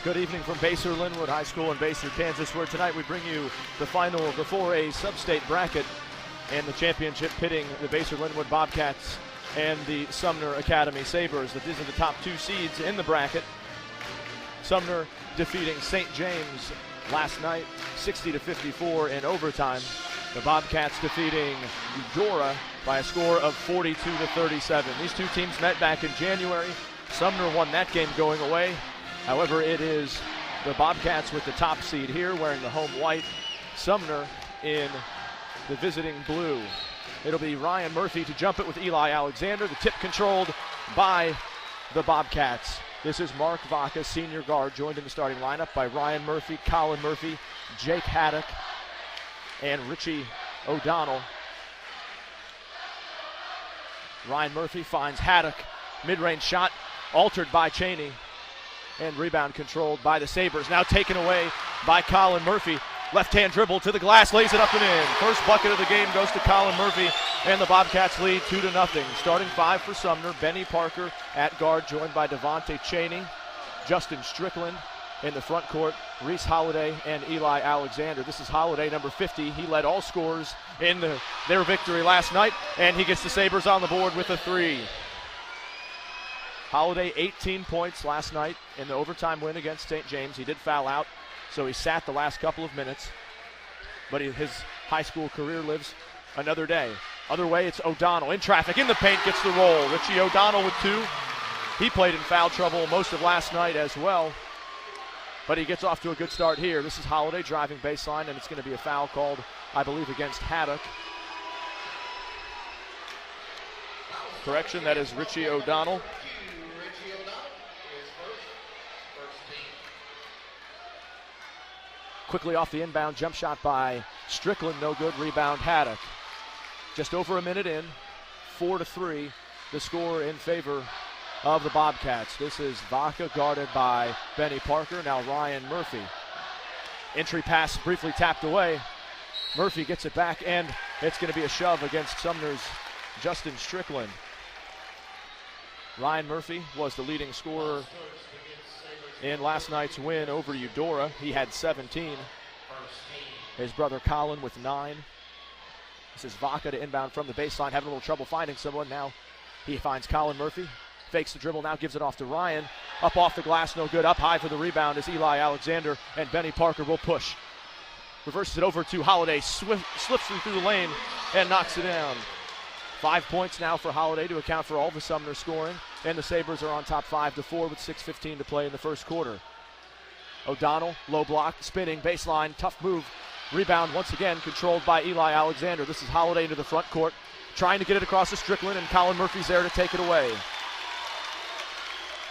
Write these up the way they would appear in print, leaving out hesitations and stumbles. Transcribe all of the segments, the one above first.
Good evening from Basehor-Linwood High School in Basehor, Kansas, where tonight we bring you the final of the 4A Substate bracket and the championship pitting the Basehor-Linwood Bobcats and the Sumner Academy Sabres. These are the top two seeds in the bracket. Sumner defeating St. James last night, 60-54 in overtime. The Bobcats defeating Eudora by a score of 42-37. These two teams met back in January. Sumner won that game going away. However, it is the Bobcats with the top seed here, wearing the home white. Sumner in the visiting blue. It'll be Ryan Murphy to jump it with Eli Alexander. The tip controlled by the Bobcats. This is Mark Vaca, senior guard, joined in the starting lineup by Ryan Murphy, Colin Murphy, Jake Haddock, and Richie O'Donnell. Ryan Murphy finds Haddock. Mid-range shot altered by Cheney. And rebound controlled by the Sabres. Now taken away by Colin Murphy. Left-hand dribble to the glass, lays it up and in. First bucket of the game goes to Colin Murphy, and the Bobcats lead 2-0. Starting five for Sumner, Benny Parker at guard, joined by Devontae Cheney, Justin Strickland in the front court, Reese Holliday and Eli Alexander. This is Holliday, number 50. He led all scorers in their victory last night, and he gets the Sabres on the board with a three. Holliday, 18 points last night in the overtime win against St. James. He did foul out, so he sat the last couple of minutes. But his high school career lives another day. Other way, it's O'Donnell in traffic, in the paint, gets the roll. Richie O'Donnell with two. He played in foul trouble most of last night as well. But he gets off to a good start here. This is Holliday driving baseline, and it's going to be a foul called, I believe, against Haddock. Correction, that is Richie O'Donnell. Quickly off the inbound, jump shot by Strickland, no good, rebound Haddock. Just over a minute in, 4-3, the score in favor of the Bobcats. This is Vaca guarded by Benny Parker, now Ryan Murphy. Entry pass briefly tapped away. Murphy gets it back, and it's going to be a shove against Sumner's Justin Strickland. Ryan Murphy was the leading scorer in last night's win over Eudora. He had 17. His brother Colin with 9. This is Vaca to inbound from the baseline, having a little trouble finding someone. Now he finds Colin Murphy, fakes the dribble, now gives it off to Ryan. Up off the glass, no good. Up high for the rebound is Eli Alexander, and Benny Parker will push. Reverses it over to Holliday, slips through the lane and knocks it down. 5 points now for Holliday to account for all the Sumner scoring, and the Sabres are on top 5-4 with 6:15 to play in the first quarter. O'Donnell, low block, spinning, baseline, tough move. Rebound once again controlled by Eli Alexander. This is Holliday into the front court, trying to get it across to Strickland, and Colin Murphy's there to take it away.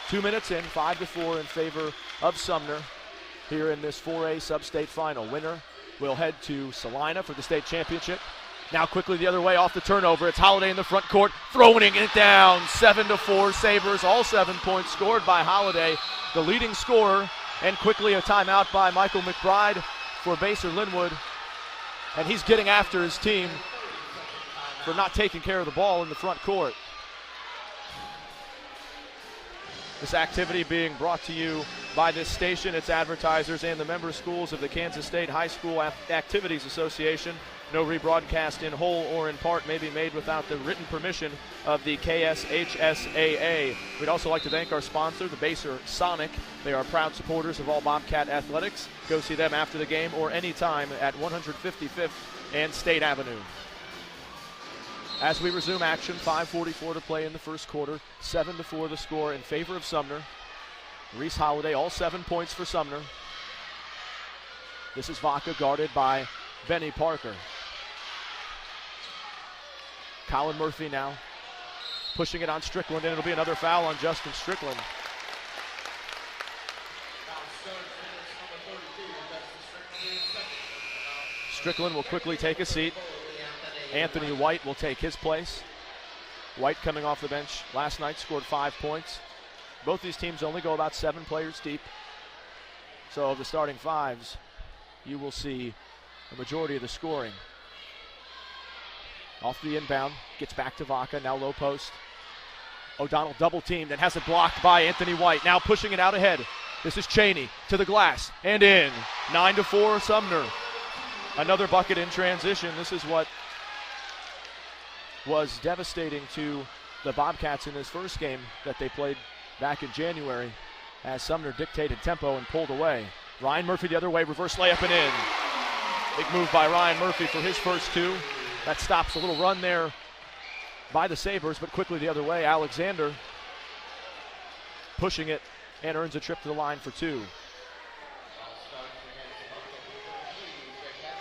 2 minutes in, 5-4 in favor of Sumner here in this 4A Substate final. Winner will head to Salina for the state championship. Now quickly the other way off the turnover. It's Holliday in the front court, throwing it down. 7-4 Sabres, all 7 points scored by Holliday, the leading scorer. And quickly a timeout by Michael McBride for Basehor-Linwood. And he's getting after his team for not taking care of the ball in the front court. This activity being brought to you by this station, its advertisers, and the member schools of the Kansas State High School Activities Association. No rebroadcast in whole or in part may be made without the written permission of the KSHSAA. We'd also like to thank our sponsor, the Basehor Sonic. They are proud supporters of all Bobcat athletics. Go see them after the game or anytime at 155th and State Avenue. As we resume action, 5:44 to play in the first quarter, 7-4 the score in favor of Sumner. Reese Holliday, all 7 points for Sumner. This is Vaca guarded by Benny Parker. Colin Murphy now pushing it on Strickland, and it'll be another foul on Justin Strickland. Strickland will quickly take a seat. Anthony White will take his place. White coming off the bench last night, scored 5 points. Both these teams only go about 7 players deep. So of the starting fives, you will see the majority of the scoring. Off the inbound, gets back to Vaca, now low post. O'Donnell double teamed and has it blocked by Anthony White. Now pushing it out ahead This is Cheney to the glass and in. 9-4 Sumner. Another bucket in transition. This is what was devastating to the Bobcats in this first game that they played back in January, as Sumner dictated tempo and pulled away. Ryan Murphy the other way, reverse layup and in. Big move by Ryan Murphy for his first two. That stops a little run there by the Sabres, but quickly the other way. Alexander pushing it and earns a trip to the line for two.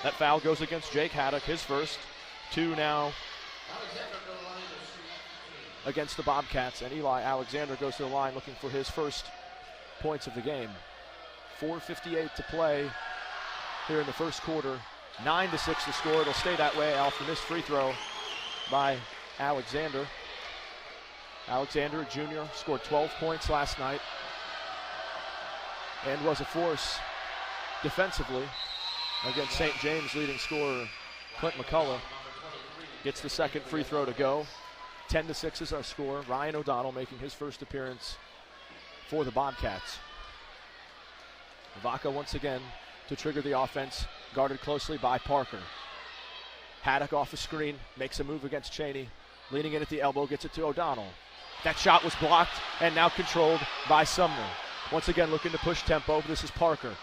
That foul goes against Jake Haddock, his first. Two now against the Bobcats, and Eli Alexander goes to the line looking for his first points of the game. 4:58 to play here in the first quarter. 9-6 the score. It'll stay that way after this free throw by Alexander. Alexander, a junior, scored 12 points last night and was a force defensively against St. James leading scorer Clint McCullough. Gets the second free throw to go. 10-6 is our score. Ryan O'Donnell making his first appearance for the Bobcats. Vaca once again to trigger the offense, guarded closely by Parker. Haddock off the screen, makes a move against Cheney. Leaning in at the elbow, gets it to O'Donnell. That shot was blocked and now controlled by Sumner. Once again looking to push tempo. This is Parker.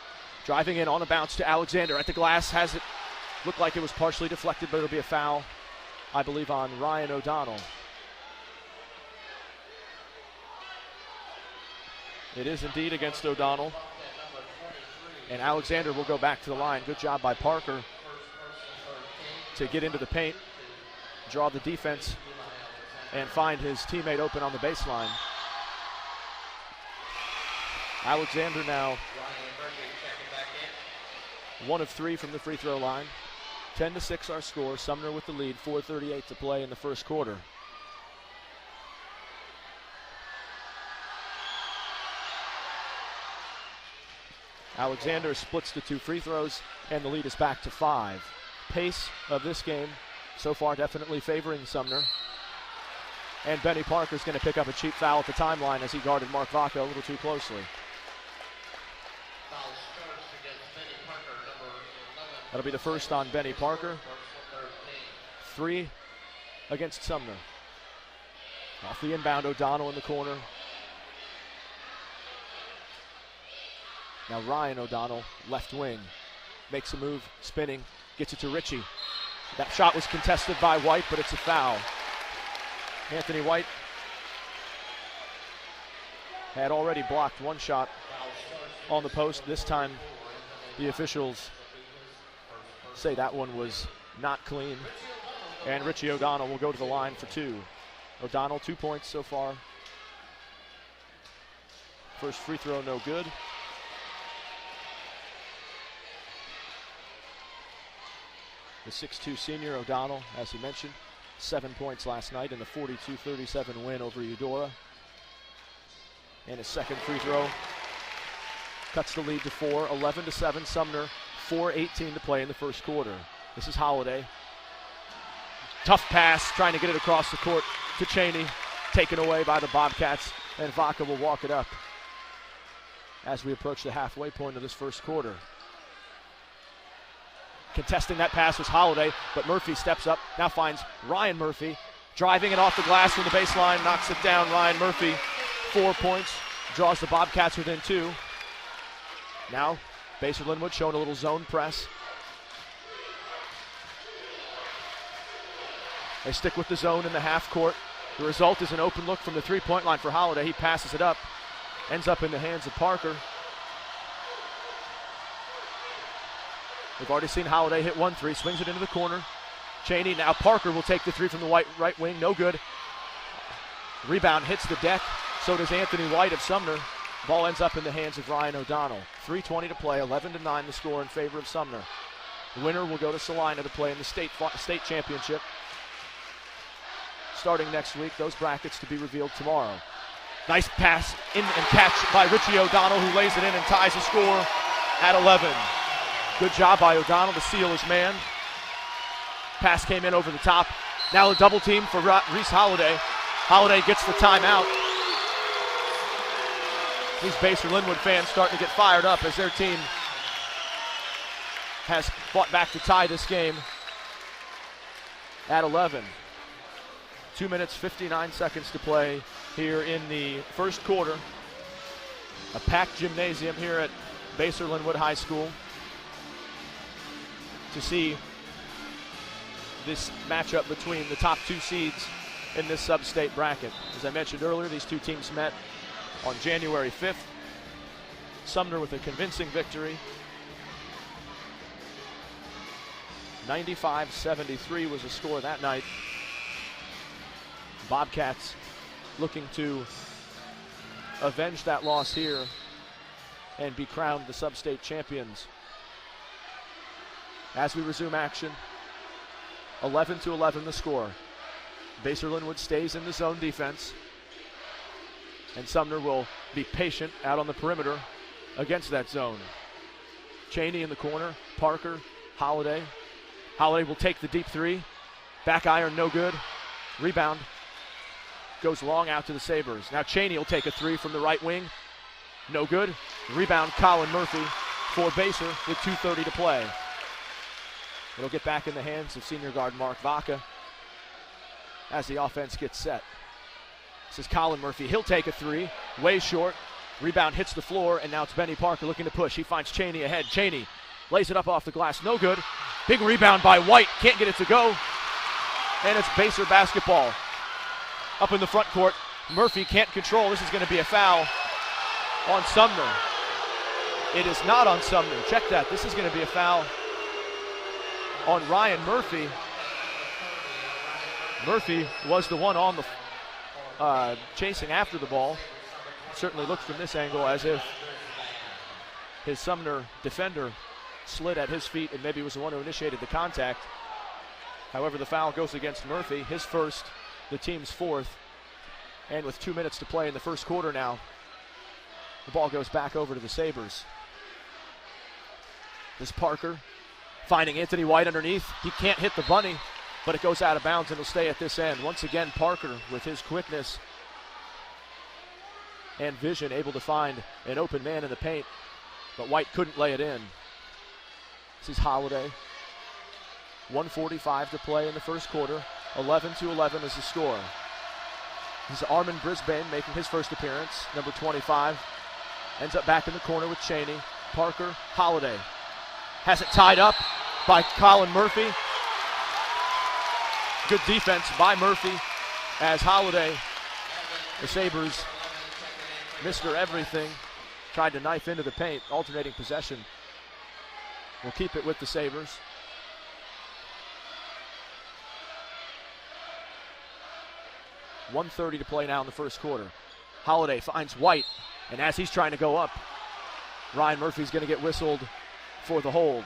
Driving in on the bounce to Alexander at the glass. Has it looked like it was partially deflected, but it'll be a foul, I believe, on Ryan O'Donnell. It is indeed against O'Donnell. And Alexander will go back to the line. Good job by Parker to get into the paint, draw the defense, and find his teammate open on the baseline. Alexander now 1 of 3 from the free throw line. 10-6 our score. Sumner with the lead. 4:38 to play in the first quarter. Alexander splits the 2 free throws, and the lead is back to 5. Pace of this game so far definitely favoring Sumner. And Benny Parker's going to pick up a cheap foul at the timeline as he guarded Mark Vaca a little too closely. That'll be the first on Benny Parker. 3 against Sumner. Off the inbound, O'Donnell in the corner. Now Ryan O'Donnell, left wing, makes a move, spinning, gets it to Ritchie. That shot was contested by White, but it's a foul. Anthony White had already blocked one shot on the post. This time the officials say that one was not clean. And Richie O'Donnell will go to the line for 2. O'Donnell 2 points so far. First free throw no good. The 6'2 senior O'Donnell, as he mentioned, 7 points last night in the 42-37 win over Eudora. And his second free throw cuts the lead to 4. 11-7 Sumner. 4:18 to play in the first quarter. This is Holiday. Tough pass, trying to get it across the court to Cheney. Taken away by the Bobcats, and Vaca will walk it up as we approach the halfway point of this first quarter. Contesting that pass was Holiday, but Murphy steps up, now finds Ryan Murphy, driving it off the glass from the baseline, knocks it down. Ryan Murphy, 4 points, draws the Bobcats within 2. Now, Basehor-Linwood showing a little zone press. They stick with the zone in the half court. The result is an open look from the three-point line for Holiday. He passes it up, ends up in the hands of Parker. We've already seen Holiday hit 1-3, swings it into the corner. Cheney, now Parker will take the 3 from the right wing, no good. Rebound hits the deck, so does Anthony White of Sumner. Ball ends up in the hands of Ryan O'Donnell. 3:20 to play, 11-9 the score in favor of Sumner. The winner will go to Salina to play in the state championship starting next week. Those brackets to be revealed tomorrow. Nice pass in and catch by Richie O'Donnell, who lays it in and ties the score at 11. Good job by O'Donnell to seal his man. Pass came in over the top. Now a double team for Reese Holiday. Holiday gets the timeout. These Basehor-Linwood fans starting to get fired up as their team has fought back to tie this game at 11. 2 minutes, 59 seconds to play here in the first quarter. A packed gymnasium here at Basehor-Linwood High School to see this matchup between the top two seeds in this sub-state bracket. As I mentioned earlier, these two teams met on January 5th. Sumner with a convincing victory. 95-73 was the score that night. Bobcats looking to avenge that loss here and be crowned the sub-state champions. As we resume action, 11-11 the score. Basehor-Linwood stays in the zone defense, and Sumner will be patient out on the perimeter against that zone. Cheney in the corner, Parker, Holiday. Holiday will take the deep three. Back iron, no good. Rebound goes long out to the Sabres. Now Cheney will take a three from the right wing. No good. Rebound, Colin Murphy for Basehor with 2:30 to play. It'll get back in the hands of senior guard Mark Vaca as the offense gets set. This is Colin Murphy. He'll take a three, way short. Rebound hits the floor, and now it's Benny Parker looking to push. He finds Cheney ahead. Cheney lays it up off the glass. No good. Big rebound by White. Can't get it to go. And it's Basehor basketball. Up in the front court, Murphy can't control. This is going to be a foul on Sumner. It is not on Sumner. Check that. This is going to be a foul on Ryan Murphy. Murphy was the one on the chasing after the ball. Certainly looked from this angle as if his Sumner defender slid at his feet and maybe was the one who initiated the contact. However, the foul goes against Murphy, his first, the team's fourth. And with 2 minutes to play in the first quarter now, the ball goes back over to the Sabres. This Parker finding Anthony White underneath. He can't hit the bunny, but it goes out of bounds and will stay at this end. Once again, Parker with his quickness and vision able to find an open man in the paint, but White couldn't lay it in. This is Holiday. 1:45 to play in the first quarter. 11-11 is the score. This is Armin Brisbane making his first appearance, number 25. Ends up back in the corner with Cheney. Parker, Holiday. Has it tied up by Colin Murphy. Good defense by Murphy as Holiday, the Sabres, Mr. Everything, tried to knife into the paint. Alternating possession will keep it with the Sabres. .130 to play now in the first quarter. Holiday finds White, and as he's trying to go up, Ryan Murphy's going to get whistled for the hold.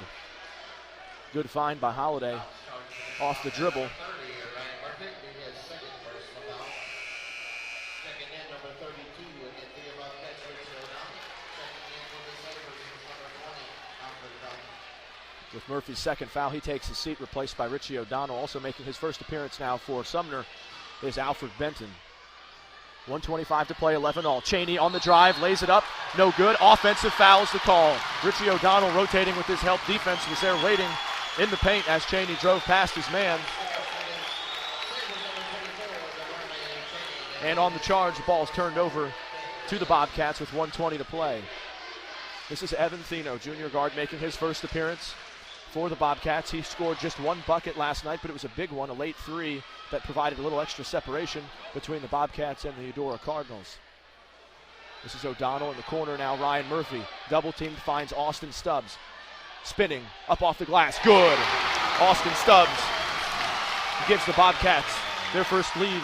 Good find by Holiday off the dribble. With Murphy's second foul, he takes his seat, replaced by Richie O'Donnell. Also making his first appearance now for Sumner is Alfred Benton. 1:25 to play, 11-all. Cheney on the drive, lays it up, no good. Offensive foul is the call. Richie O'Donnell rotating with his help. Defense was there waiting in the paint as Cheney drove past his man. And on the charge, the ball's turned over to the Bobcats with 1:20 to play. This is Evan Thino, junior guard, making his first appearance for the Bobcats. He scored just one bucket last night, but it was a big one, a late three that provided a little extra separation between the Bobcats and the Eudora Cardinals. This is O'Donnell in the corner now. Ryan Murphy, double teamed, finds Austin Stubbs. Spinning, up off the glass, good. Austin Stubbs gives the Bobcats their first lead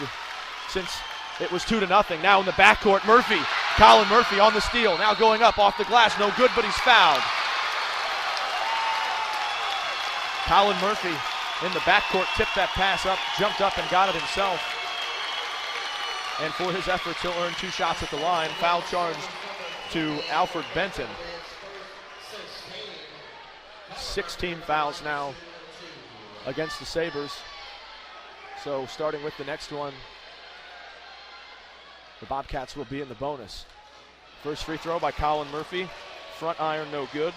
since it was 2-0. Now in the backcourt, Murphy, Colin Murphy on the steal. Now going up off the glass, no good, but he's fouled. Colin Murphy in the backcourt tipped that pass up, jumped up and got it himself. And for his efforts, he'll earn 2 shots at the line. Foul charged to Alfred Benton. 16 fouls now against the Sabres. So starting with the next one, the Bobcats will be in the bonus. First free throw by Colin Murphy. Front iron, no good.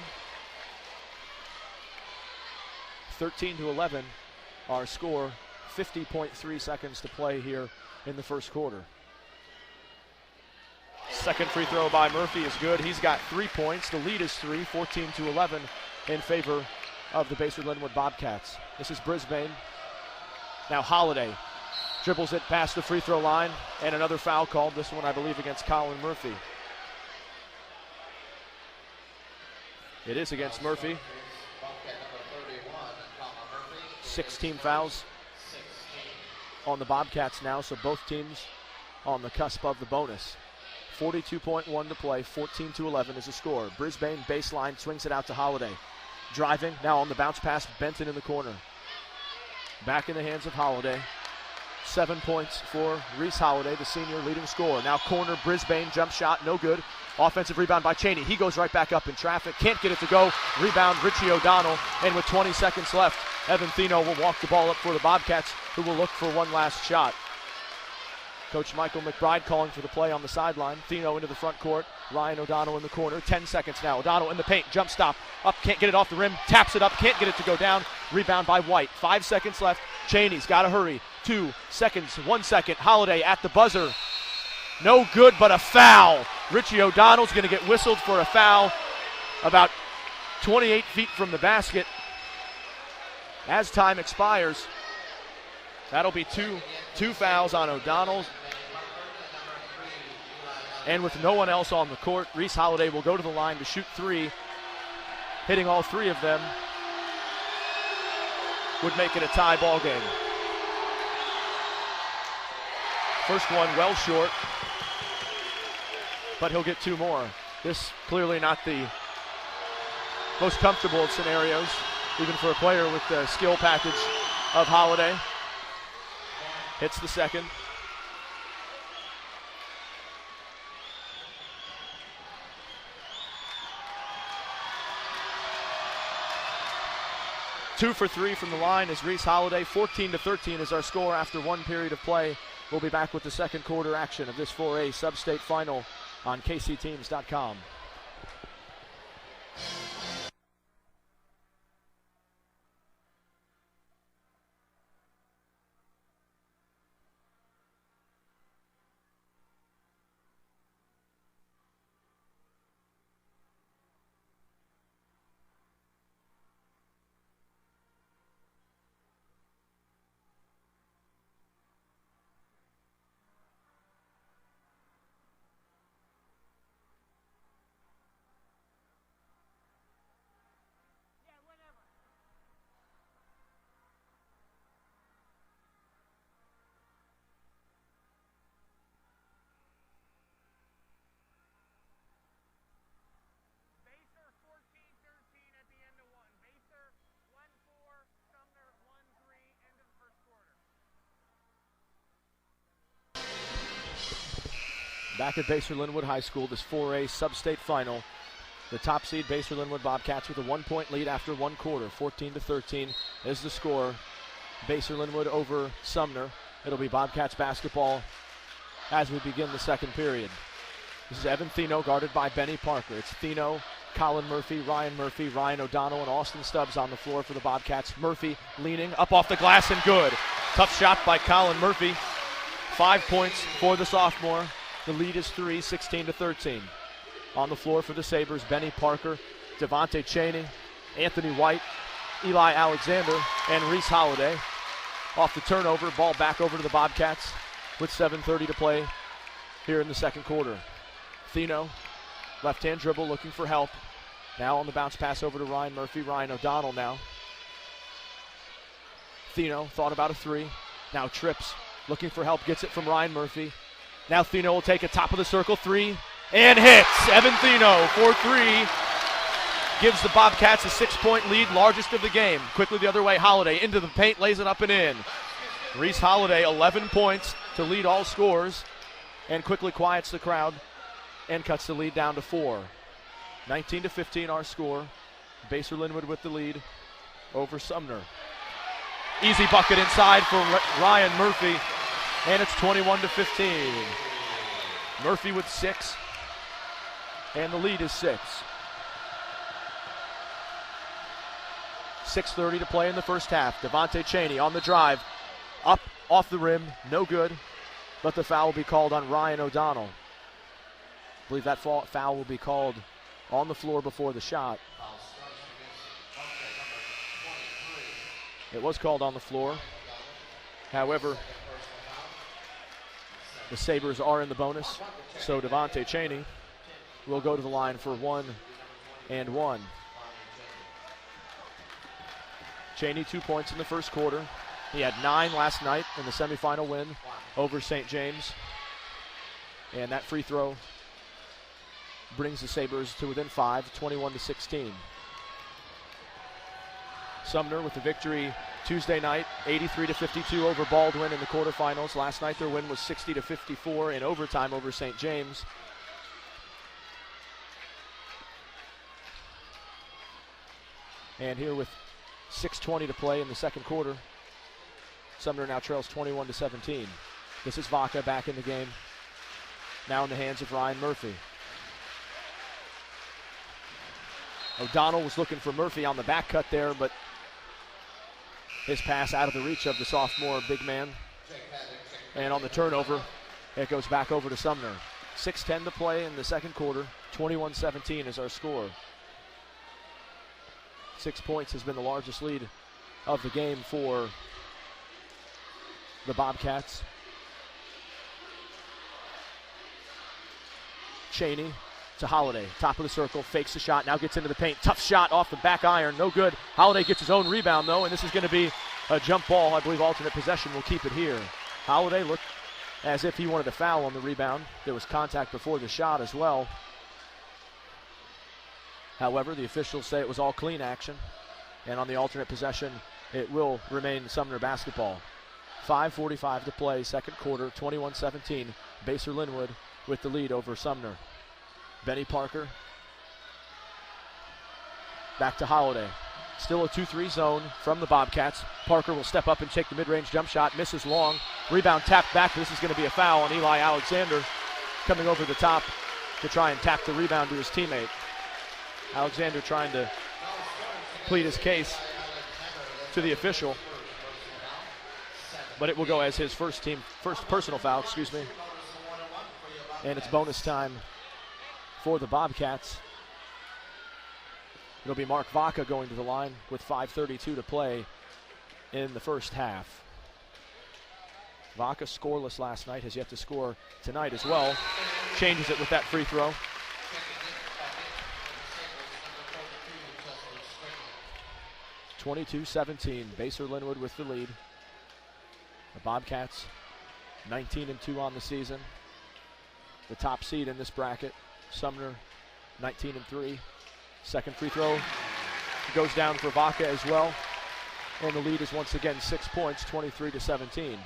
13-11, our score. 50.3 seconds to play here in the first quarter. Second free throw by Murphy is good. He's got 3 points. The lead is 3, 14-11 in favor of the Basehor-Linwood Bobcats. This is Brisbane. Now Holiday dribbles it past the free throw line, and another foul called, this one I believe against Colin Murphy. It is against Murphy. 16 fouls on the Bobcats now, so both teams on the cusp of the bonus. 42.1 to play, 14-11 is the score. Brisbane baseline, swings it out to Holiday. Driving, now on the bounce pass, Benton in the corner. Back in the hands of Holiday. 7 points for Reese Holiday, the senior leading scorer. Now corner, Brisbane, jump shot, no good. Offensive rebound by Cheney. He goes right back up in traffic, can't get it to go. Rebound, Richie O'Donnell, and with 20 seconds left, Evan Thino will walk the ball up for the Bobcats, who will look for one last shot. Coach Michael McBride calling for the play on the sideline. Thino into the front court. Ryan O'Donnell in the corner. 10 seconds now. O'Donnell in the paint. Jump stop. Up. Can't get it off the rim. Taps it up. Can't get it to go down. Rebound by White. 5 seconds left. Cheney's got to hurry. 2 seconds. 1 second. Holiday at the buzzer. No good, but a foul. Richie O'Donnell's going to get whistled for a foul about 28 feet from the basket. As time expires, that'll be two fouls on O'Donnell. And with no one else on the court, Reese Holiday will go to the line to shoot 3. Hitting all 3 of them would make it a tie ball game. First one well short, but he'll get 2 more. This clearly not the most comfortable of scenarios, even for a player with the skill package of Holiday. Hits the second. Two for 3 from the line is Reese Holiday. 14-13 is our score after 1 period of play. We'll be back with the second quarter action of this 4A Substate final on kcteams.com. Back at Basehor-Linwood High School, this 4A Substate final. The top seed Basehor-Linwood Bobcats with a 1-point lead after 1 quarter. 14-13 is the score. Basehor-Linwood over Sumner. It'll be Bobcats basketball as we begin the second period. This is Evan Thino guarded by Benny Parker. It's Thino, Colin Murphy, Ryan O'Donnell, and Austin Stubbs on the floor for the Bobcats. Murphy leaning up off the glass and good. Tough shot by Colin Murphy. 5 points for the sophomore. The lead is 3, 16-13. On the floor for the Sabres, Benny Parker, Devontae Cheney, Anthony White, Eli Alexander, and Reese Holiday. Off the turnover, ball back over to the Bobcats with 7:30 to play here in the second quarter. Thino, left-hand dribble, looking for help. Now on the bounce pass over to Ryan Murphy. Ryan O'Donnell now. Thino thought about a 3. Now trips, looking for help, gets it from Ryan Murphy. Now Thino will take a top of the circle 3 and hits. Evan Thino for 3 gives the Bobcats a 6-point lead, largest of the game. Quickly the other way, Holiday into the paint, lays it up and in. Reese Holiday, 11 points to lead all scores, and quickly quiets the crowd and cuts the lead down to 4. 19-15 our score. Basehor-Linwood with the lead over Sumner. Easy bucket inside for Ryan Murphy. And it's 21-15. Murphy with 6. and the lead is 6. 6:30 to play in the first half. Devontae Cheney on the drive. Up, off the rim, no good. But the foul will be called on Ryan O'Donnell. I believe that foul will be called on the floor before the shot. It was called on the floor. However, the Sabres are in the bonus, so Devontae Cheney will go to the line for 1 and 1. Cheney 2 points in the first quarter. He had 9 last night in the semifinal win over St. James. And that free throw brings the Sabres to within 5, 21-16. Sumner with the victory Tuesday night, 83-52 over Baldwin in the quarterfinals. Last night their win was 60-54 in overtime over St. James. And here with 6:20 to play in the second quarter, Sumner now trails 21-17. This is Vaca back in the game, now in the hands of Ryan Murphy. O'Donnell was looking for Murphy on the back cut there, but his pass out of the reach of the sophomore big man. And on the turnover, it goes back over to Sumner. 6:10 to play in the second quarter. 21-17 is our score. 6 points has been the largest lead of the game for the Bobcats. Cheney to Holiday, top of the circle, fakes the shot, now gets into the paint. Tough shot off the back iron, no good. Holiday gets his own rebound though, and this is going to be a jump ball. I believe alternate possession will keep it here. Holiday looked as if he wanted a foul on the rebound. There was contact before the shot as well. However, the officials say it was all clean action, and on the alternate possession, it will remain Sumner basketball. 5:45 to play, second quarter, 21-17. Basehor-Linwood with the lead over Sumner. Benny Parker back to Holiday. Still a 2-3 zone from the Bobcats. Parker will step up and take the mid-range jump shot. Misses long. Rebound tapped back. This is going to be a foul on Eli Alexander, coming over the top to try and tap the rebound to his teammate. Alexander trying to plead his case to the official, but it will go as his first personal foul, and it's bonus time for the Bobcats. It'll be Mark Vaca going to the line with 5:32 to play in the first half. Vaca scoreless last night, has yet to score tonight as well. Changes it with that free throw. 22-17, Basehor-Linwood with the lead. The Bobcats 19-2 on the season. The top seed in this bracket. Sumner 19-3. Second free throw goes down for Vaca as well. And the lead is once again 6 points, 23-17.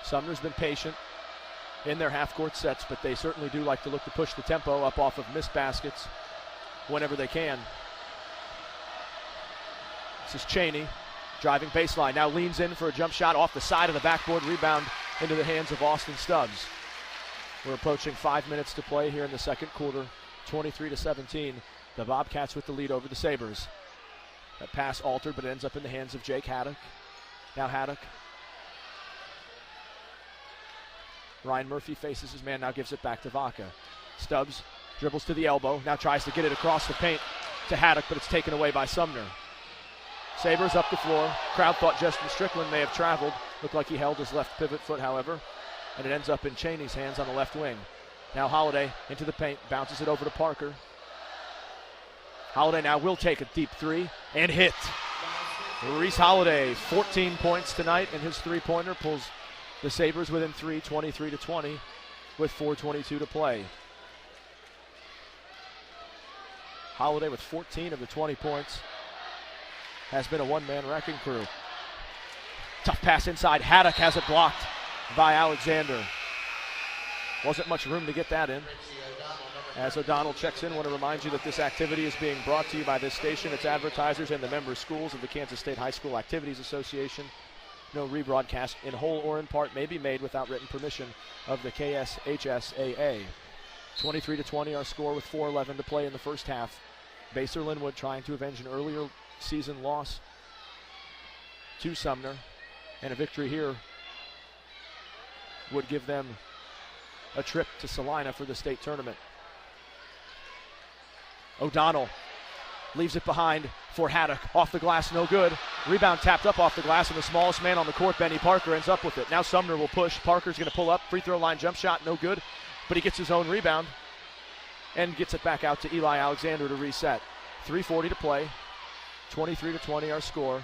Sumner's been patient in their half-court sets, but they certainly do like to look to push the tempo up off of missed baskets whenever they can. This is Cheney driving baseline, now leans in for a jump shot off the side of the backboard, rebound into the hands of Austin Stubbs. We're approaching 5 minutes to play here in the second quarter, 23-17. The Bobcats with the lead over the Sabres. That pass altered, but it ends up in the hands of Jake Haddock. Now Haddock. Ryan Murphy faces his man, now gives it back to Vaca. Stubbs dribbles to the elbow, now tries to get it across the paint to Haddock, but it's taken away by Sumner. Sabres up the floor. Crowd thought Justin Strickland may have traveled. Looked like he held his left pivot foot, however, and it ends up in Cheney's hands on the left wing. Now Holiday into the paint, bounces it over to Parker. Holiday now will take a deep three and hit. Reese Holiday, 14 points tonight, and his three-pointer pulls the Sabres within 3, 23-20, with 4:22 to play. Holiday with 14 of the 20 points has been a one-man wrecking crew. Tough pass inside. Haddock has it blocked by Alexander. Wasn't much room to get that in. As O'Donnell checks in, I want to remind you that this activity is being brought to you by this station, its advertisers, and the member schools of the Kansas State High School Activities Association. No rebroadcast in whole or in part may be made without written permission of the KSHSAA. 23-20 our score with 4:11 to play in the first half. Basehor-Linwood trying to avenge an earlier season loss to Sumner, and a victory here would give them a trip to Salina for the state tournament. O'Donnell leaves it behind for Haddock. Off the glass, no good. Rebound tapped up off the glass, and the smallest man on the court, Benny Parker, ends up with it. Now Sumner will push. Parker's going to pull up. Free throw line jump shot, no good. But he gets his own rebound and gets it back out to Eli Alexander to reset. 3:40 to play. 23-20 our score.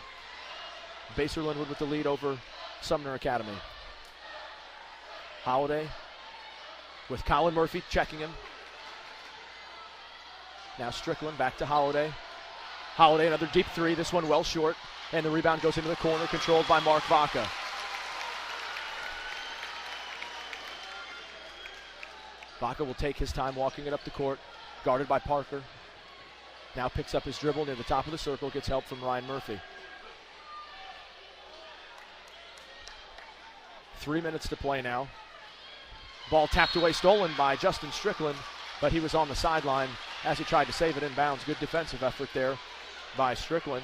Basehor-Linwood with the lead over Sumner Academy. Holiday with Colin Murphy checking him. Now Strickland back to Holiday. Holiday, another deep three, this one well short, and the rebound goes into the corner, controlled by Mark Vaca. Vaca will take his time walking it up the court, guarded by Parker. Now picks up his dribble near the top of the circle, gets help from Ryan Murphy. 3 minutes to play now. Ball tapped away, stolen by Justin Strickland, but he was on the sideline as he tried to save it inbounds. Good defensive effort there by Strickland.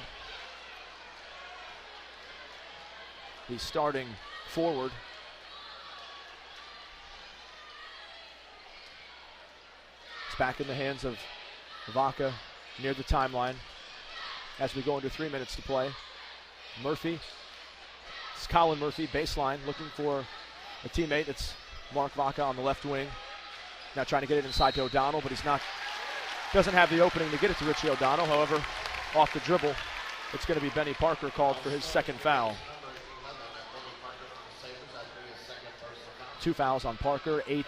He's starting forward. It's back in the hands of Vaca near the timeline as we go into 3 minutes to play. Murphy, it's Colin Murphy, baseline, looking for a teammate. It's Mark Vaca on the left wing. Now trying to get it inside to O'Donnell, but doesn't have the opening to get it to Richie O'Donnell. However, off the dribble, it's going to be Benny Parker called for his second foul. 2 fouls on Parker, 8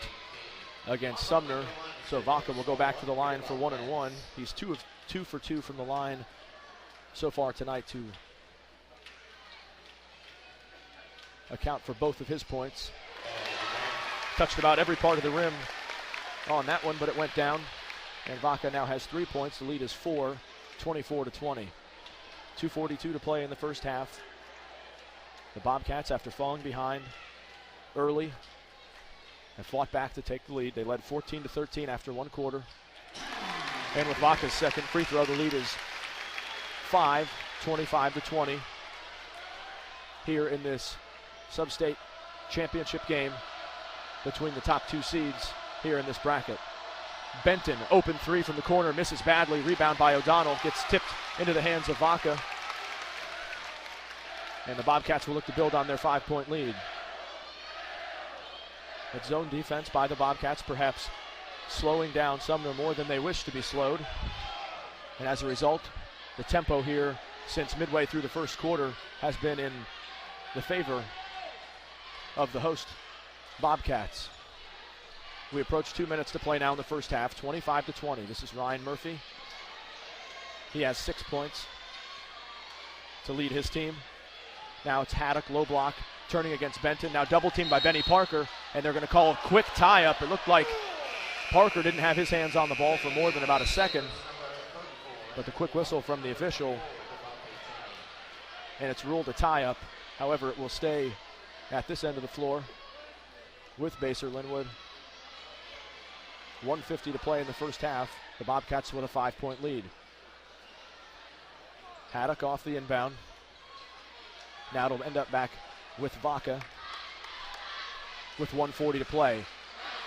against Sumner. So Vaca will go back to the line for 1-1. He's 2 of 2 for 2 from the line so far tonight to account for both of his points. Touched about every part of the rim on that one, but it went down. And Vaca now has 3 points. The lead is 4, 24-20. 2:42 to play in the first half. The Bobcats, after falling behind early, have fought back to take the lead. They led 14-13 after 1 quarter. And with Vaca's second free throw, the lead is 5, 25-20 here in this Substate championship game between the top 2 seeds here in this bracket. Benton, open 3 from the corner, misses badly. Rebound by O'Donnell, gets tipped into the hands of Vaca. And the Bobcats will look to build on their 5-point lead. It's zone defense by the Bobcats, perhaps slowing down Sumner more than they wish to be slowed. And as a result, the tempo here since midway through the first quarter has been in the favor of the host Bobcats. We approach 2 minutes to play now in the first half, 25-20. This is Ryan Murphy. He has 6 points to lead his team. Now it's Haddock, low block, turning against Benton. Now double teamed by Benny Parker, and they're going to call a quick tie-up. It looked like Parker didn't have his hands on the ball for more than about a second, but the quick whistle from the official, and it's ruled a tie-up. However, it will stay at this end of the floor with Basehor-Linwood. 1:50 to play in the first half. The Bobcats with a 5-point lead. Haddock off the inbound. Now it'll end up back with Vaca with 1:40 to play.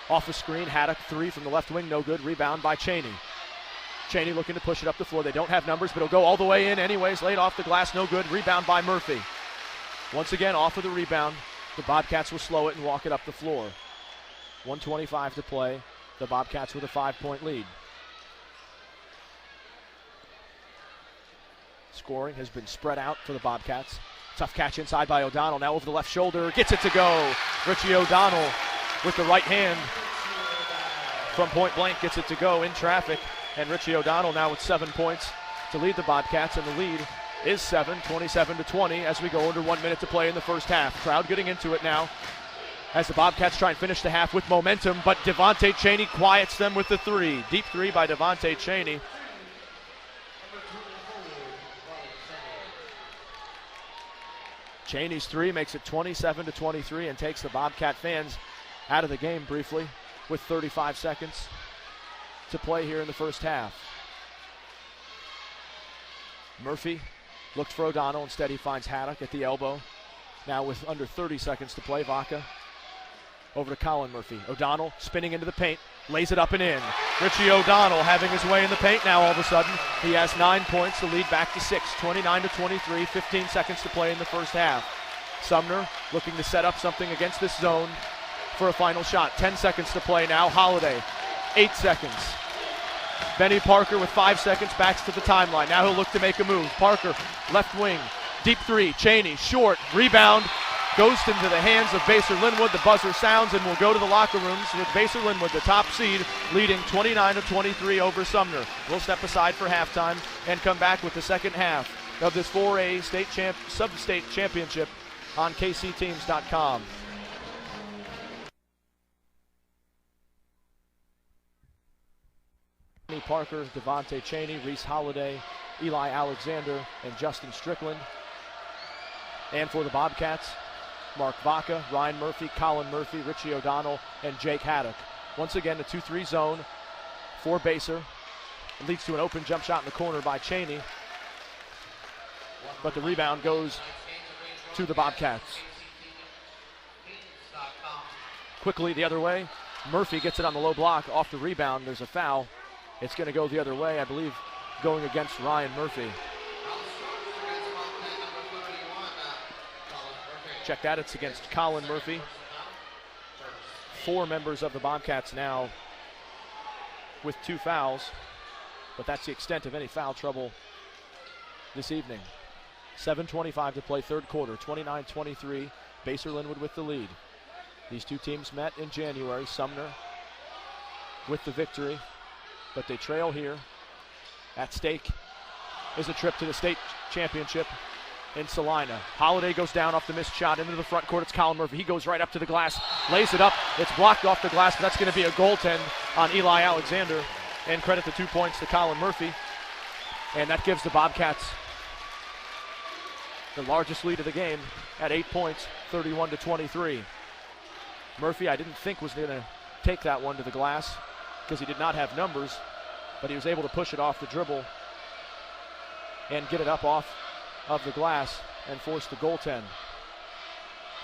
Off the screen, Haddock 3 from the left wing, no good. Rebound by Cheney. Cheney looking to push it up the floor. They don't have numbers, but it'll go all the way in anyways. Laid off the glass, no good. Rebound by Murphy. Once again, off of the rebound. The Bobcats will slow it and walk it up the floor. 1:25 to play. The Bobcats with a 5-point lead. Scoring has been spread out for the Bobcats. Tough catch inside by O'Donnell. Now over the left shoulder. Gets it to go. Richie O'Donnell with the right hand from point blank gets it to go in traffic. And Richie O'Donnell now with 7 points to lead the Bobcats. And the lead is 7, 27-20 as we go under 1 minute to play in the first half. Crowd getting into it now as the Bobcats try and finish the half with momentum, but Devontae Cheney quiets them with the 3. Deep 3 by Devontae Cheney. Cheney's three makes it 27-23 and takes the Bobcat fans out of the game briefly with 35 seconds to play here in the first half. Murphy looked for O'Donnell. Instead, he finds Haddock at the elbow. Now with under 30 seconds to play, Vaca over to Colin Murphy. O'Donnell spinning into the paint, lays it up and in. Richie O'Donnell having his way in the paint now all of a sudden. He has 9 points to lead back to 6, 29-23, 15 seconds to play in the first half. Sumner looking to set up something against this zone for a final shot. 10 seconds to play now. Holiday, 8 seconds. Benny Parker with 5 seconds backs to the timeline. Now he'll look to make a move. Parker, left wing, deep three. Cheney, short, rebound, goes into the hands of Basehor-Linwood. The buzzer sounds and we'll go to the locker rooms with Basehor-Linwood, the top seed, leading 29-23 over Sumner. We'll step aside for halftime and come back with the second half of this 4A Substate Championship on kcteams.com. Benny Parker, Devontae Cheney, Reese Holiday, Eli Alexander, and Justin Strickland. And for the Bobcats, Mark Vaca, Ryan Murphy, Colin Murphy, Richie O'Donnell, and Jake Haddock. Once again, a 2-3 zone for Basehor. It leads to an open jump shot in the corner by Cheney. But the rebound goes to the Bobcats. Quickly the other way. Murphy gets it on the low block off the rebound. There's a foul. It's going to go the other way, I believe, going against Ryan Murphy. Check that, it's against Colin Murphy. 4 members of the Bobcats now with 2 fouls, but that's the extent of any foul trouble this evening. 7:25 to play, third quarter, 29-23, Basehor-Linwood with the lead. These two teams met in January, Sumner with the victory, but they trail here. At stake is a trip to the state championship in Salina. Holiday goes down off the missed shot into the front court. It's Colin Murphy. He goes right up to the glass, lays it up. It's blocked off the glass, but that's going to be a goaltend on Eli Alexander. And credit the 2 points to Colin Murphy. And that gives the Bobcats the largest lead of the game at 8 points, 31-23. Murphy, I didn't think was going to take that one to the glass because he did not have numbers, but he was able to push it off the dribble and get it up off of the glass and force the goaltend.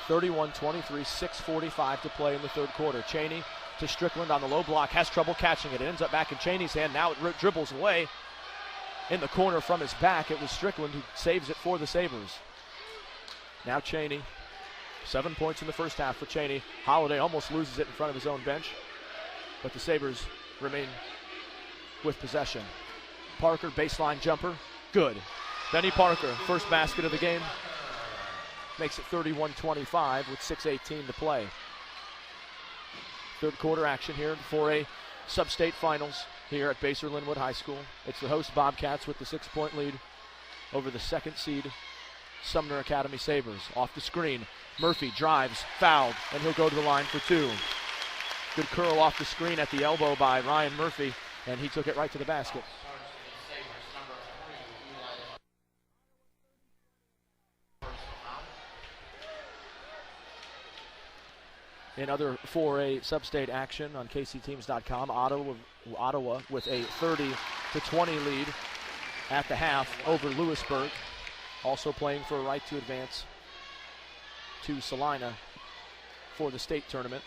31-23, 6:45 to play in the third quarter. Cheney to Strickland on the low block, has trouble catching it. It ends up back in Cheney's hand. Now it dribbles away in the corner from his back. It was Strickland who saves it for the Sabres. Now Cheney, 7 points in the first half for Cheney. Holiday almost loses it in front of his own bench, but the Sabres remain with possession. Parker, baseline jumper, good. Benny Parker, first basket of the game, makes it 31-25 with 6:18 to play. Third quarter action here for a Substate Finals here at Basehor-Linwood High School. It's the host Bobcats with the 6-point lead over the second seed Sumner Academy Sabres. Off the screen, Murphy drives, fouled, and he'll go to the line for 2. Good curl off the screen at the elbow by Ryan Murphy, and he took it right to the basket. In other 4A Substate action on kcteams.com, Ottawa with a 30-20 lead at the half over Lewisburg. Also playing for a right to advance to Salina for the state tournament.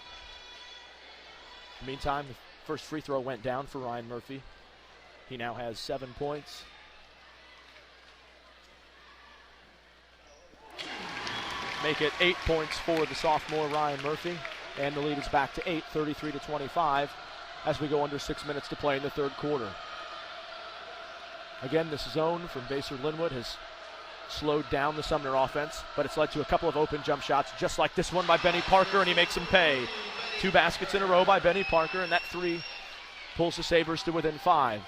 Meantime, the first free throw went down for Ryan Murphy. He now has 7 points. Make it 8 points for the sophomore Ryan Murphy. And the lead is back to 8, 33-25, as we go under 6 minutes to play in the third quarter. Again, this zone from Basehor-Linwood has slowed down the Sumner offense, but it's led to a couple of open jump shots, just like this one by Benny Parker, and he makes him pay. 2 baskets in a row by Benny Parker, and that 3 pulls the Sabres to within 5.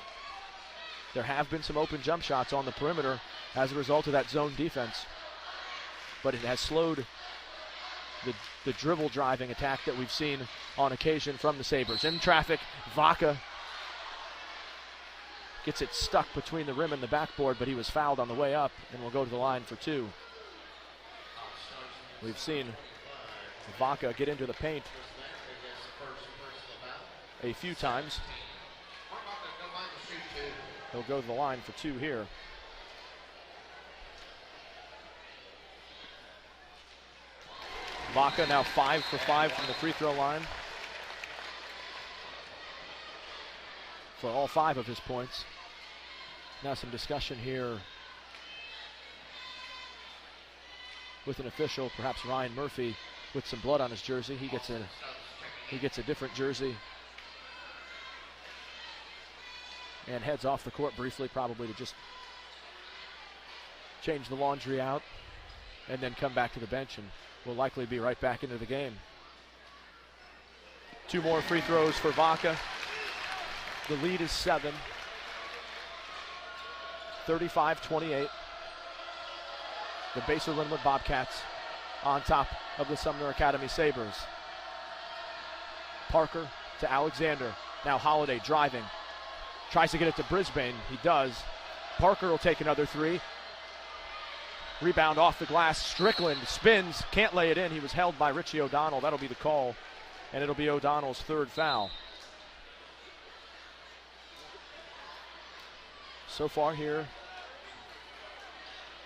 There have been some open jump shots on the perimeter as a result of that zone defense, but it has slowed the dribble driving attack that we've seen on occasion from the Sabres. In traffic, Vaca gets it stuck between the rim and the backboard, but he was fouled on the way up and will go to the line for 2. We've seen Vaca get into the paint a few times. He'll go to the line for 2 here. Vaca now 5 for 5 from the free throw line for all 5 of his points. Now some discussion here with an official, perhaps Ryan Murphy, with some blood on his jersey. He gets a different jersey and heads off the court briefly, probably to just change the laundry out and then come back to the bench, and will likely be right back into the game. 2 more free throws for Vaca. The lead is 7. 35-28. The Basehor-Linwood Bobcats on top of the Sumner Academy Sabres. Parker to Alexander. Now Holiday driving. Tries to get it to Brisbane. He does. Parker will take another 3. Rebound off the glass. Strickland spins. Can't lay it in. He was held by Richie O'Donnell. That'll be the call. And it'll be O'Donnell's 3rd foul. So far here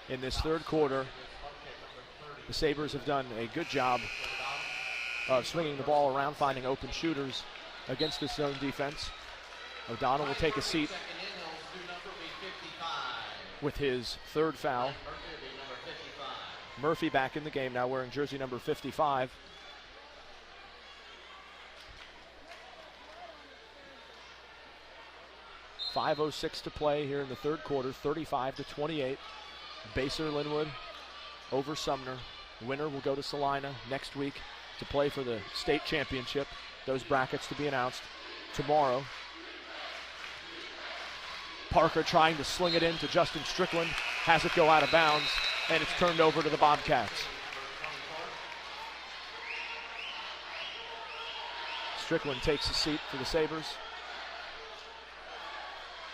in this 3rd quarter, the Sabres have done a good job of swinging the ball around, finding open shooters against this zone defense. O'Donnell will take a seat with his 3rd foul. Murphy back in the game now, wearing jersey number 55. .506 to play here in the 3rd quarter, 35-28. Basehor-Linwood over Sumner. Winner will go to Salina next week to play for the state championship. Those brackets to be announced tomorrow. Parker trying to sling it in to Justin Strickland, has it go out of bounds, and it's turned over to the Bobcats. Strickland takes a seat for the Sabres.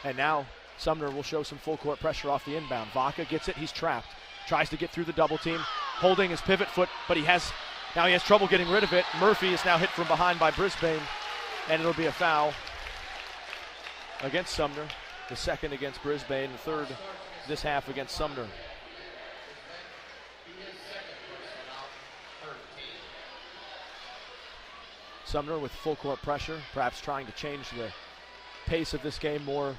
And now Sumner will show some full court pressure off the inbound. Vaca gets it, he's trapped. Tries to get through the double team, holding his pivot foot, but now he has trouble getting rid of it. Murphy is now hit from behind by Brisbane, and it'll be a foul against Sumner. The 2nd against Brisbane, the 3rd this half against Sumner. Sumner with full court pressure, perhaps trying to change the pace of this game more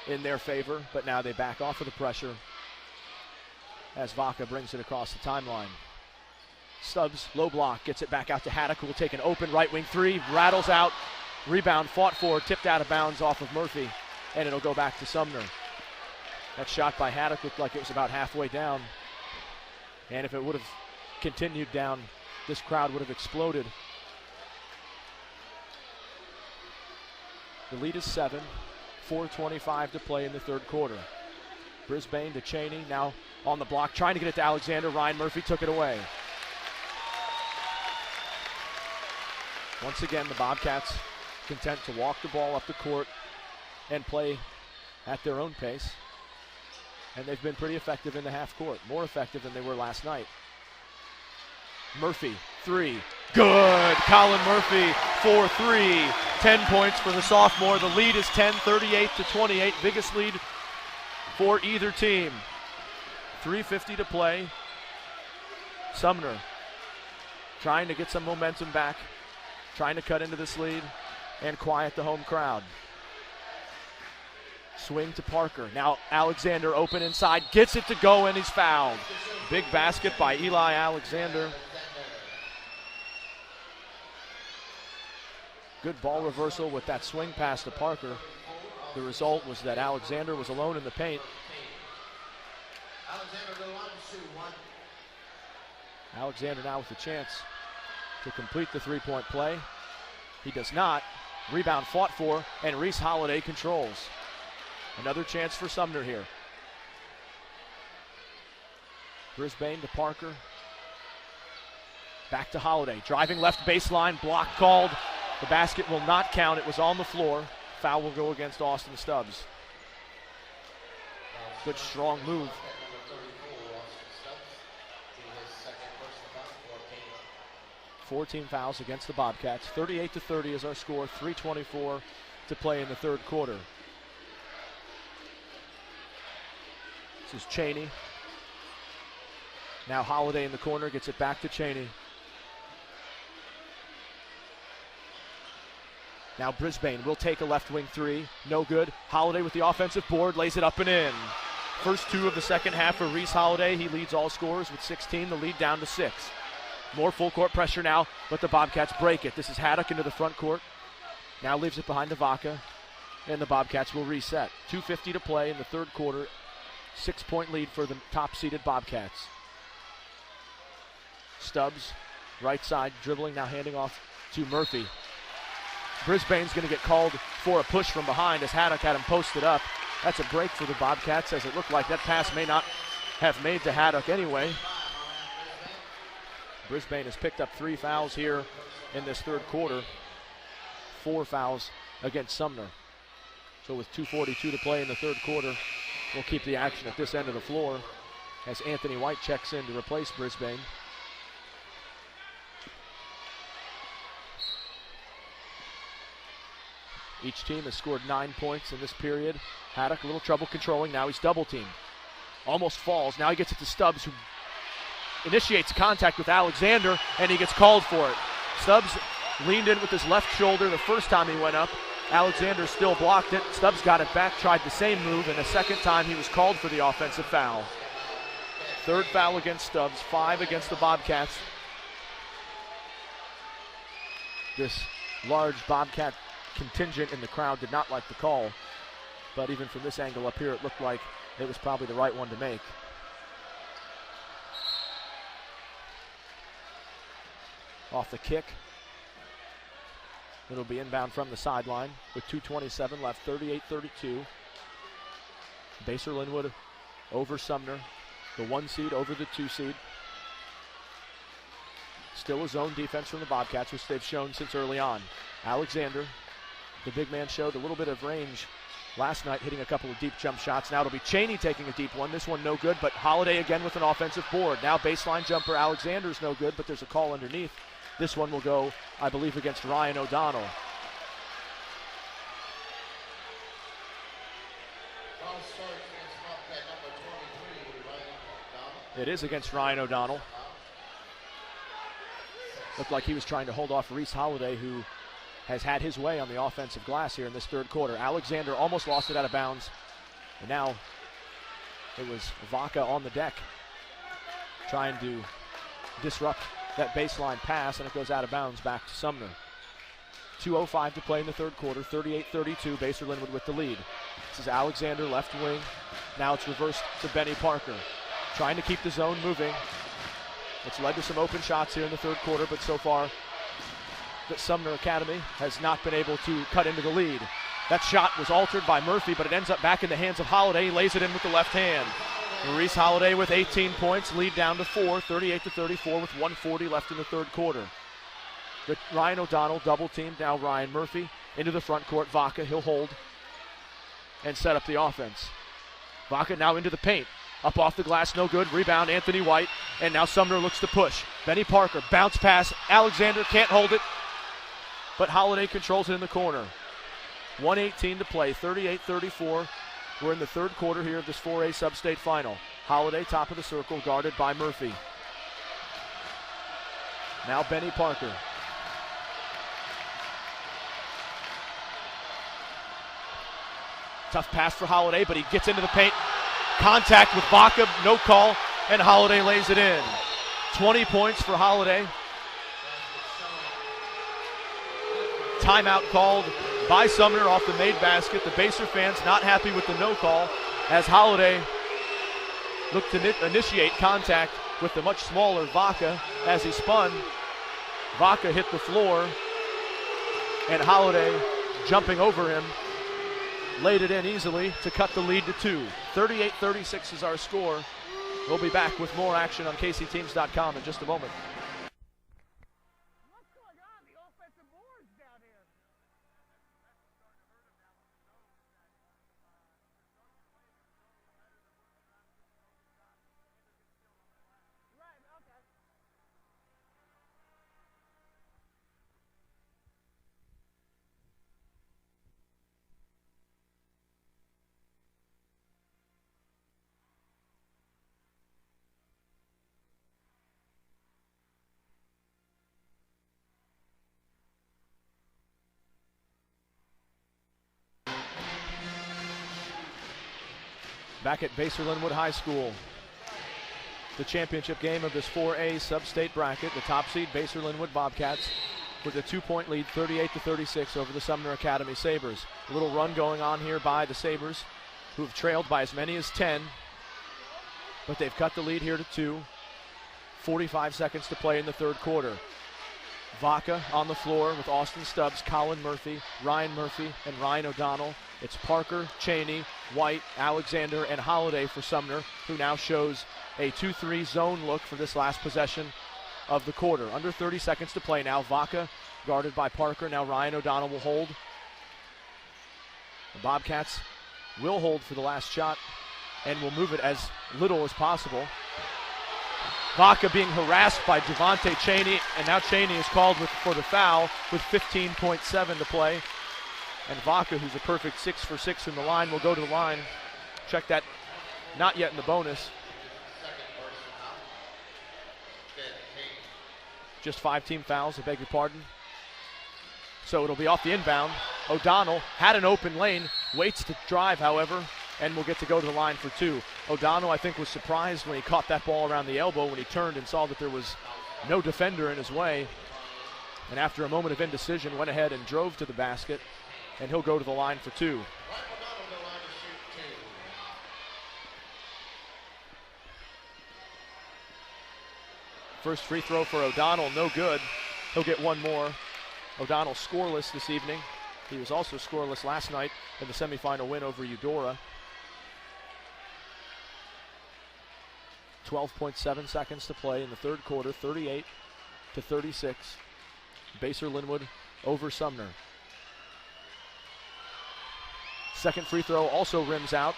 in their favor, but now they back off of the pressure as Vaca brings it across the timeline. Stubbs, low block, gets it back out to Haddock, who will take an open right wing 3, rattles out, rebound fought for, tipped out of bounds off of Murphy, and it'll go back to Sumner. That shot by Haddock looked like it was about halfway down, and if it would have continued down, this crowd would have exploded. The lead is 7, 4:25 to play in the 3rd quarter. Brisbane to Cheney, now on the block, trying to get it to Alexander. Ryan Murphy took it away. Once again, the Bobcats content to walk the ball up the court and play at their own pace. And they've been pretty effective in the half court, more effective than they were last night. Murphy, 3, good. Colin Murphy, 4-3, 10 points for the sophomore. The lead is 10, 38-28, biggest lead for either team. 3:50 to play. Sumner trying to get some momentum back, trying to cut into this lead and quiet the home crowd. Swing to Parker. Now Alexander open inside, gets it to go, and he's fouled. Big basket by Eli Alexander. Good ball reversal with that swing pass to Parker. The result was that Alexander was alone in the paint. Alexander now with a chance to complete the 3-point play. He does not. Rebound fought for, and Reese Holiday controls. Another chance for Sumner here. Brisbane to Parker. Back to Holiday. Driving left baseline, block called. The basket will not count. It was on the floor. Foul will go against Austin Stubbs. Good strong move 14 fouls against the Bobcats. 38-30 is our score. 3:24 to play in the third quarter. This is Cheney. Now Holiday in the corner, gets it back to Cheney. Now Brisbane will take a left wing three. No good. Holiday with the offensive board, lays it up and in. First two of the second half for Reese Holiday. He leads all scorers with 16, the lead down to 6. More full court pressure now, but the Bobcats break it. This is Haddock into the front court. Now leaves it behind to Vaca, and the Bobcats will reset. 2:50 to play in the third quarter. 6-point lead for the top-seeded Bobcats. Stubbs, right side, dribbling, now handing off to Murphy. Brisbane's going to get called for a push from behind as Haddock had him posted up. That's a break for the Bobcats, as it looked like that pass may not have made to Haddock anyway. Brisbane has picked up 3 fouls here in this third quarter. 4 fouls against Sumner. So with 2:42 to play in the third quarter, we'll keep the action at this end of the floor as Anthony White checks in to replace Brisbane. Each team has scored 9 points in this period. Haddock a little trouble controlling. Now he's double teamed. Almost falls. Now he gets it to Stubbs, who initiates contact with Alexander, and he gets called for it. Stubbs leaned in with his left shoulder the first time he went up. Alexander still blocked it. Stubbs got it back, tried the same move, and the second time he was called for the offensive foul. Third foul against Stubbs, 5 against the Bobcats. This large Bobcat contingent in the crowd did not like the call, but even from this angle up here, it looked like it was probably the right one to make. Off the kick. It'll be inbound from the sideline with 2:27 left, 38-32. Basehor-Linwood over Sumner, the 1 seed over the 2 seed. Still a zone defense from the Bobcats, which they've shown since early on. Alexander, the big man, showed a little bit of range last night, hitting a couple of deep jump shots. Now it'll be Cheney taking a deep one. This one no good, but Holiday again with an offensive board. Now baseline jumper, Alexander's no good, but there's a call underneath. This one will go, I believe, against Ryan O'Donnell. It is against Ryan O'Donnell. Looked like he was trying to hold off Reese Holiday, who has had his way on the offensive glass here in this third quarter. Alexander almost lost it out of bounds. And now it was Vaca on the deck trying to disrupt that baseline pass, and it goes out of bounds back to Sumner. 2:05 to play in the third quarter, 38-32, Basehor-Linwood with the lead. This is Alexander, left wing. Now it's reversed to Benny Parker. Trying to keep the zone moving. It's led to some open shots here in the third quarter, but so far the Sumner Academy has not been able to cut into the lead. That shot was altered by Murphy, but it ends up back in the hands of Holiday. He lays it in with the left hand. Reese Holiday with 18 points, lead down to 4, 38-34 with 1:40 left in the third quarter. Ryan O'Donnell double teamed, now Ryan Murphy into the front court. Vaca, he'll hold and set up the offense. Vaca now into the paint. Up off the glass, no good. Rebound, Anthony White. And now Sumner looks to push. Benny Parker, bounce pass. Alexander can't hold it, but Holiday controls it in the corner. 1:18 to play, 38-34. We're in the third quarter here of this 4A Substate final. Holiday, top of the circle, guarded by Murphy. Now Benny Parker. Tough pass for Holiday, but he gets into the paint. Contact with Vaca, no call, and Holiday lays it in. 20 points for Holiday. Timeout called by Sumner off the made basket. The Basehor fans not happy with the no call as Holiday looked to initiate contact with the much smaller Vaca as he spun. Vaca hit the floor, and Holiday, jumping over him, laid it in easily to cut the lead to 2. 38-36 is our score. We'll be back with more action on KCTeams.com in just a moment. What's going on? The offensive boards down here. Right, okay. Back at Basehor-Linwood High School, the championship game of this 4A Substate bracket. The top seed, Basehor-Linwood Bobcats, with a 2-point lead, 38-36 over the Sumner Academy Sabres. A little run going on here by the Sabres, who have trailed by as many as 10, but they've cut the lead here to 2. 45 seconds to play in the third quarter. Vaca on the floor with Austin Stubbs, Colin Murphy, Ryan Murphy, and Ryan O'Donnell. It's Parker, Cheney, White, Alexander, and Holiday for Sumner, who now shows a 2-3 zone look for this last possession of the quarter. Under 30 seconds to play now. Vaca guarded by Parker. Now Ryan O'Donnell will hold. The Bobcats will hold for the last shot and will move it as little as possible. Vaca being harassed by Devontae Cheney, and now Cheney is called for the foul with 15.7 to play. And Vaca, who's a perfect 6 for 6 in the line, will go to the line. Check that, not yet in the bonus. Just 5 team fouls, I beg your pardon. So it'll be off the inbound. O'Donnell had an open lane, waits to drive, however, and will get to go to the line for 2. O'Donnell, I think, was surprised when he caught that ball around the elbow when he turned and saw that there was no defender in his way. And after a moment of indecision, went ahead and drove to the basket, and he'll go to the line for 2. First free throw for O'Donnell, no good. He'll get one more. O'Donnell scoreless this evening. He was also scoreless last night in the semifinal win over Eudora. 12.7 seconds to play in the third quarter, 38-36. Basehor-Linwood over Sumner. Second free throw also rims out.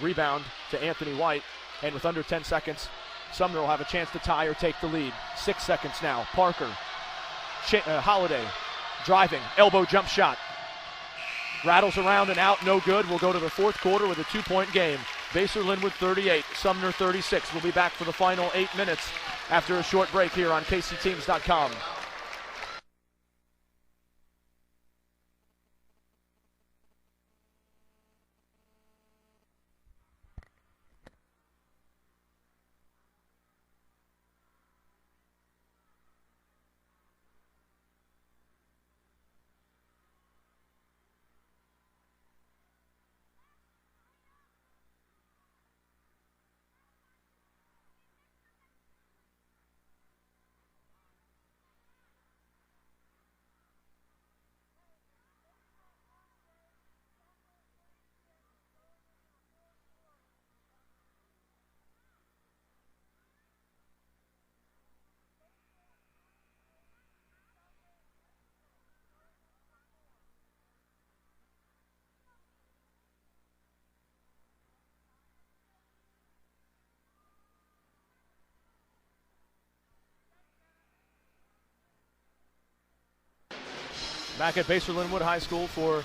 Rebound to Anthony White, and with under 10 seconds, Sumner will have a chance to tie or take the lead. 6 seconds now. Parker, Holiday, driving, elbow jump shot. Rattles around and out, no good. We'll go to the fourth quarter with a 2-point game. Basehor-Linwood 38, Sumner 36. We'll be back for the final 8 minutes after a short break here on KCTeams.com. Back at Basehor-Linwood High School for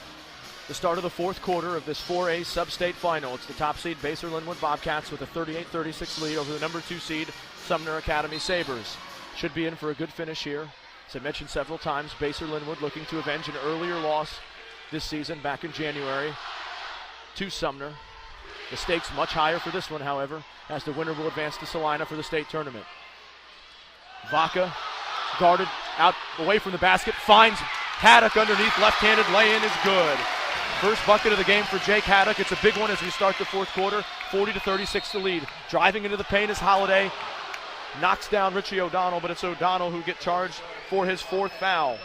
the start of the fourth quarter of this 4A Substate final. It's the top seed Basehor-Linwood Bobcats with a 38-36 lead over the number 2 seed Sumner Academy Sabres. Should be in for a good finish here. As I mentioned several times, Basehor-Linwood looking to avenge an earlier loss this season back in January to Sumner. The stakes much higher for this one, however, as the winner will advance to Salina for the state tournament. Vaca guarded out away from the basket, finds Haddock underneath, left-handed lay-in is good. First bucket of the game for Jake Haddock. It's a big one as we start the fourth quarter. 40-36 to lead. Driving into the paint is Holiday. Knocks down Richie O'Donnell, but it's O'Donnell who gets charged for his 4th foul.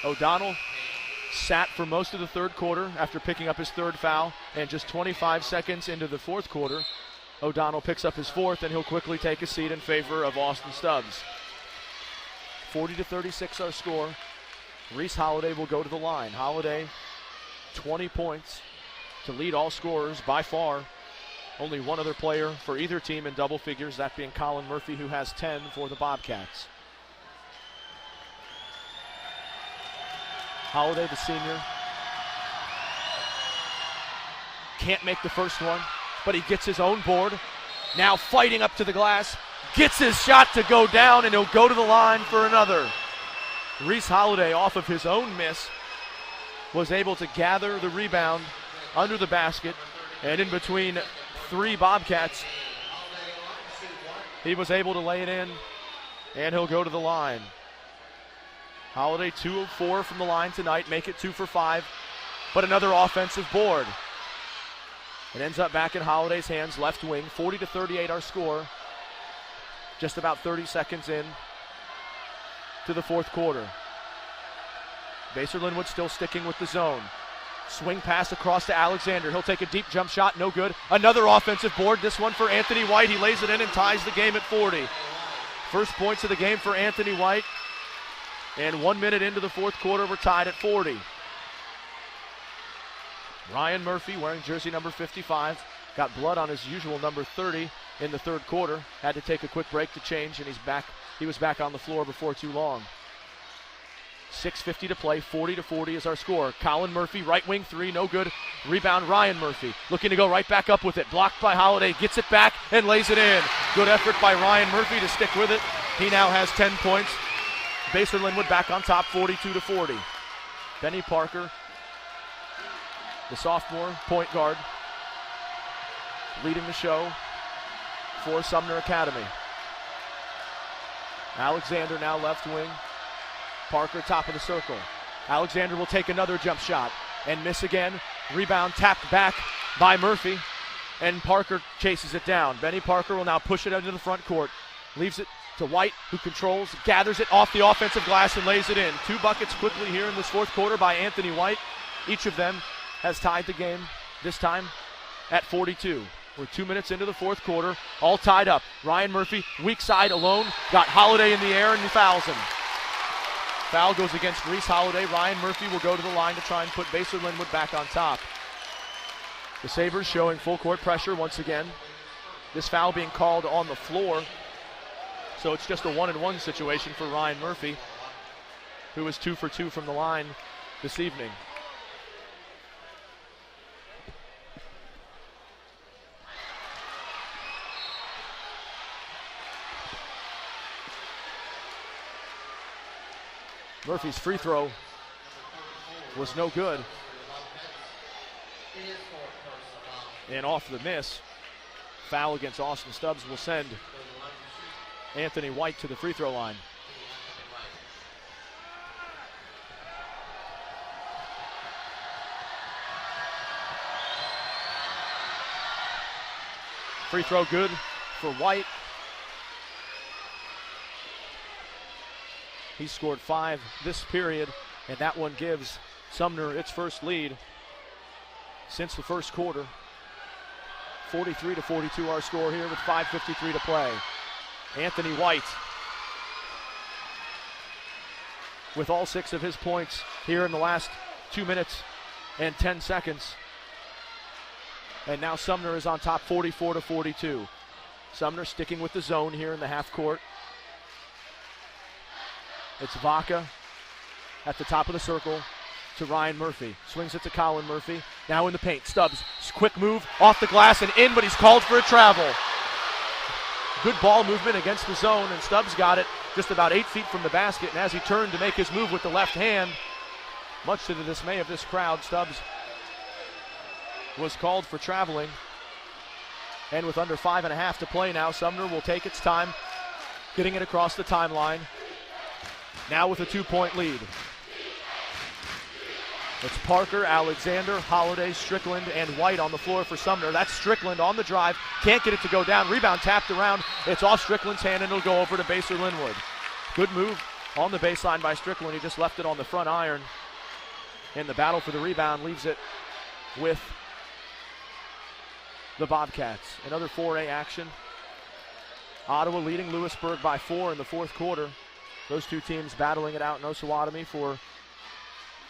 O'Donnell sat for most of the third quarter after picking up his 3rd foul, and just 25 seconds into the fourth quarter, O'Donnell picks up his 4th, and he'll quickly take a seat in favor of Austin Stubbs. 40-36 our score. Reese Holiday will go to the line. Holiday, 20 points to lead all scorers by far. Only one other player for either team in double figures, that being Colin Murphy, who has 10 for the Bobcats. Holiday, the senior, can't make the first one, but he gets his own board. Now fighting up to the glass, gets his shot to go down, and he'll go to the line for another. Reese Holiday, off of his own miss, was able to gather the rebound under the basket, and in between 3 Bobcats. He was able to lay it in, and he'll go to the line. Holiday 2 of 4 from the line tonight, make it 2 for 5, but another offensive board. It ends up back in Holiday's hands, left wing, 40-38 our score. Just about 30 seconds in to the fourth quarter. Basehor-Linwood still sticking with the zone. Swing pass across to Alexander. He'll take a deep jump shot, no good. Another offensive board, this one for Anthony White. He lays it in and ties the game at 40. First points of the game for Anthony White. And 1 minute into the fourth quarter, we're tied at 40. Ryan Murphy, wearing jersey number 55, got blood on his usual number 30 in the third quarter. Had to take a quick break to change, and he was back on the floor before too long. 6:50 to play, 40-40 is our score. Colin Murphy, right wing 3, no good. Rebound, Ryan Murphy, looking to go right back up with it. Blocked by Holiday, gets it back and lays it in. Good effort by Ryan Murphy to stick with it. He now has 10 points. Basehor-Linwood back on top, 42-40. Benny Parker, the sophomore point guard, leading the show for Sumner Academy. Alexander now left wing. Parker top of the circle. Alexander will take another jump shot and miss again. Rebound tapped back by Murphy, and Parker chases it down. Benny Parker will now push it into the front court. Leaves it to White, who controls, gathers it off the offensive glass and lays it in. 2 buckets quickly here in this fourth quarter by Anthony White. Each of them has tied the game, this time at 42. We're 2 minutes into the fourth quarter, all tied up. Ryan Murphy, weak side alone, got Holiday in the air and he fouls him. Foul goes against Reese Holiday. Ryan Murphy will go to the line to try and put Basehor-Linwood back on top. The Sabres showing full court pressure once again. This foul being called on the floor, so it's just a 1-and-1 situation for Ryan Murphy, who is 2 for 2 from the line this evening. Murphy's free throw was no good. And off the miss, foul against Austin Stubbs will send Anthony White to the free throw line. Free throw good for White. He scored 5 this period, and that one gives Sumner its first lead since the first quarter. 43-42 our score here with 5:53 to play. Anthony White with all 6 of his points here in the last 2 minutes and 10 seconds. And now Sumner is on top, 44-42. Sumner sticking with the zone here in the half court. It's Vaca at the top of the circle to Ryan Murphy. Swings it to Colin Murphy. Now in the paint. Stubbs, quick move off the glass and in, but he's called for a travel. Good ball movement against the zone, and Stubbs got it just about 8 feet from the basket. And as he turned to make his move with the left hand, much to the dismay of this crowd, Stubbs was called for traveling. And with under 5.5 to play now, Sumner will take its time, getting it across the timeline. Now with a 2-point lead. It's Parker, Alexander, Holiday, Strickland, and White on the floor for Sumner. That's Strickland on the drive. Can't get it to go down. Rebound tapped around. It's off Strickland's hand, and it'll go over to Basehor-Linwood. Good move on the baseline by Strickland. He just left it on the front iron. And the battle for the rebound leaves it with the Bobcats. Another 4A action. Ottawa leading Lewisburg by 4 in the fourth quarter. Those two teams battling it out in Osawatomie for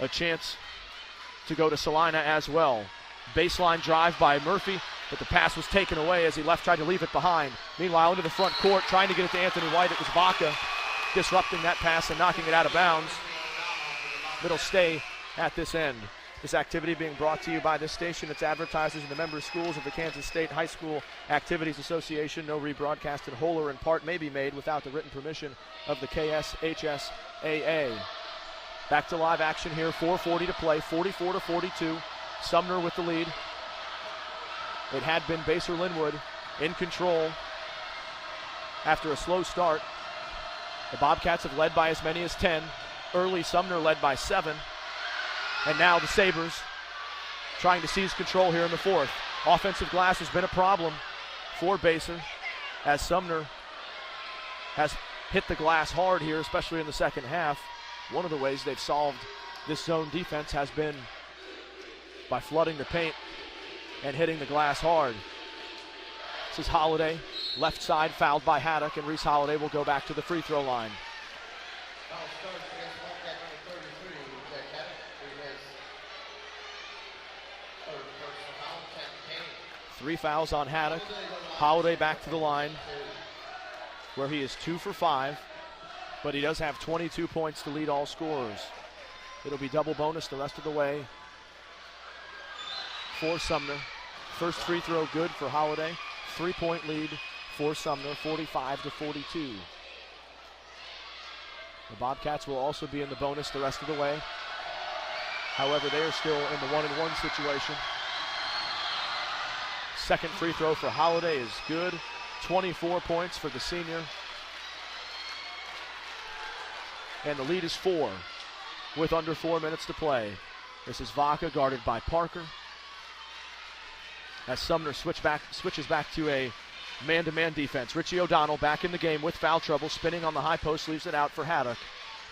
a chance to go to Salina as well. Baseline drive by Murphy, but the pass was taken away as he tried to leave it behind. Meanwhile, into the front court, trying to get it to Anthony White. It was Vaca disrupting that pass and knocking it out of bounds. It'll stay at this end. This activity being brought to you by this station, its advertisers, and the member schools of the Kansas State High School Activities Association. No rebroadcast in whole or in part may be made without the written permission of the KSHSAA. Back to live action here, 4:40 to play, 44-42. Sumner with the lead. It had been Basehor-Linwood in control after a slow start. The Bobcats have led by as many as 10. Early Sumner led by 7. And now the Sabres trying to seize control here in the fourth. Offensive glass has been a problem for Basehor as Sumner has hit the glass hard here, especially in the second half. One of the ways they've solved this zone defense has been by flooding the paint and hitting the glass hard. This is Holiday, left side, fouled by Haddock, and Reese Holiday will go back to the free throw line. 3 fouls on Haddock. Holiday back to the line where he is 2 for 5, but he does have 22 points to lead all scorers. It'll be double bonus the rest of the way for Sumner. First free throw good for Holiday. 3-point lead for Sumner, 45-42. The Bobcats will also be in the bonus the rest of the way. However, they are still in the 1-and-1 situation. Second free throw for Holiday is good. 24 points for the senior. And the lead is 4 with under 4 minutes to play. This is Vaca guarded by Parker. As Sumner switches back to a man-to-man defense. Richie O'Donnell back in the game with foul trouble, spinning on the high post, leaves it out for Haddock.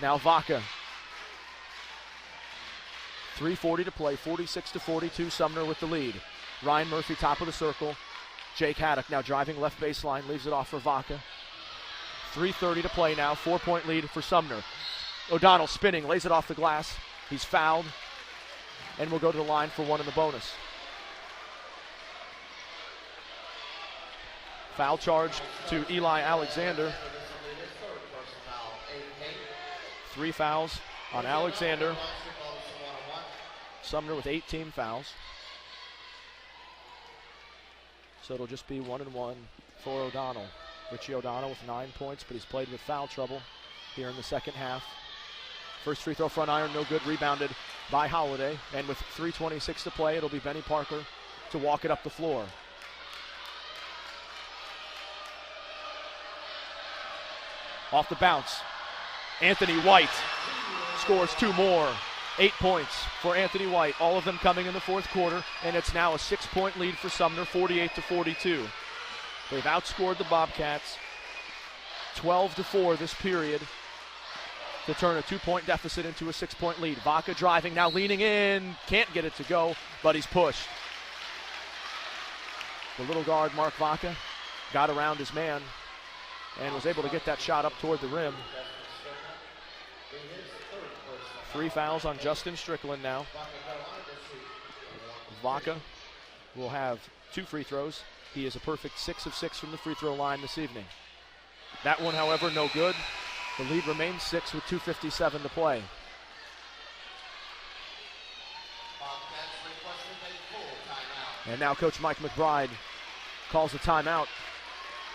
Now Vaca. 3:40 to play, 46-42, Sumner with the lead. Ryan Murphy top of the circle. Jake Haddock now driving left baseline, leaves it off for Vaca. 3:30 to play now, 4-point lead for Sumner. O'Donnell spinning, lays it off the glass. He's fouled and will go to the line for 1 in the bonus. Foul charge to Eli Alexander. 3 fouls on Alexander. Sumner with 18 fouls. So it'll just be 1-and-1 for O'Donnell. Richie O'Donnell with 9 points, but he's played with foul trouble here in the second half. First free throw front iron, no good, rebounded by Holiday. And with 3:26 to play, it'll be Benny Parker to walk it up the floor. Off the bounce, Anthony White scores 2 more. 8 points for Anthony White, all of them coming in the fourth quarter, and it's now a 6-point lead for Sumner, 48-42. They've outscored the Bobcats 12-4 this period to turn a 2-point deficit into a 6-point lead. Vaca driving, now leaning in, can't get it to go, but he's pushed. The little guard, Mark Vaca, got around his man and was able to get that shot up toward the rim. 3 fouls on Justin Strickland now. Vaca will have 2 free throws. He is a perfect 6 of 6 from the free throw line this evening. That one, however, no good. The lead remains 6 with 2:57 to play. And now Coach Mike McBride calls a timeout,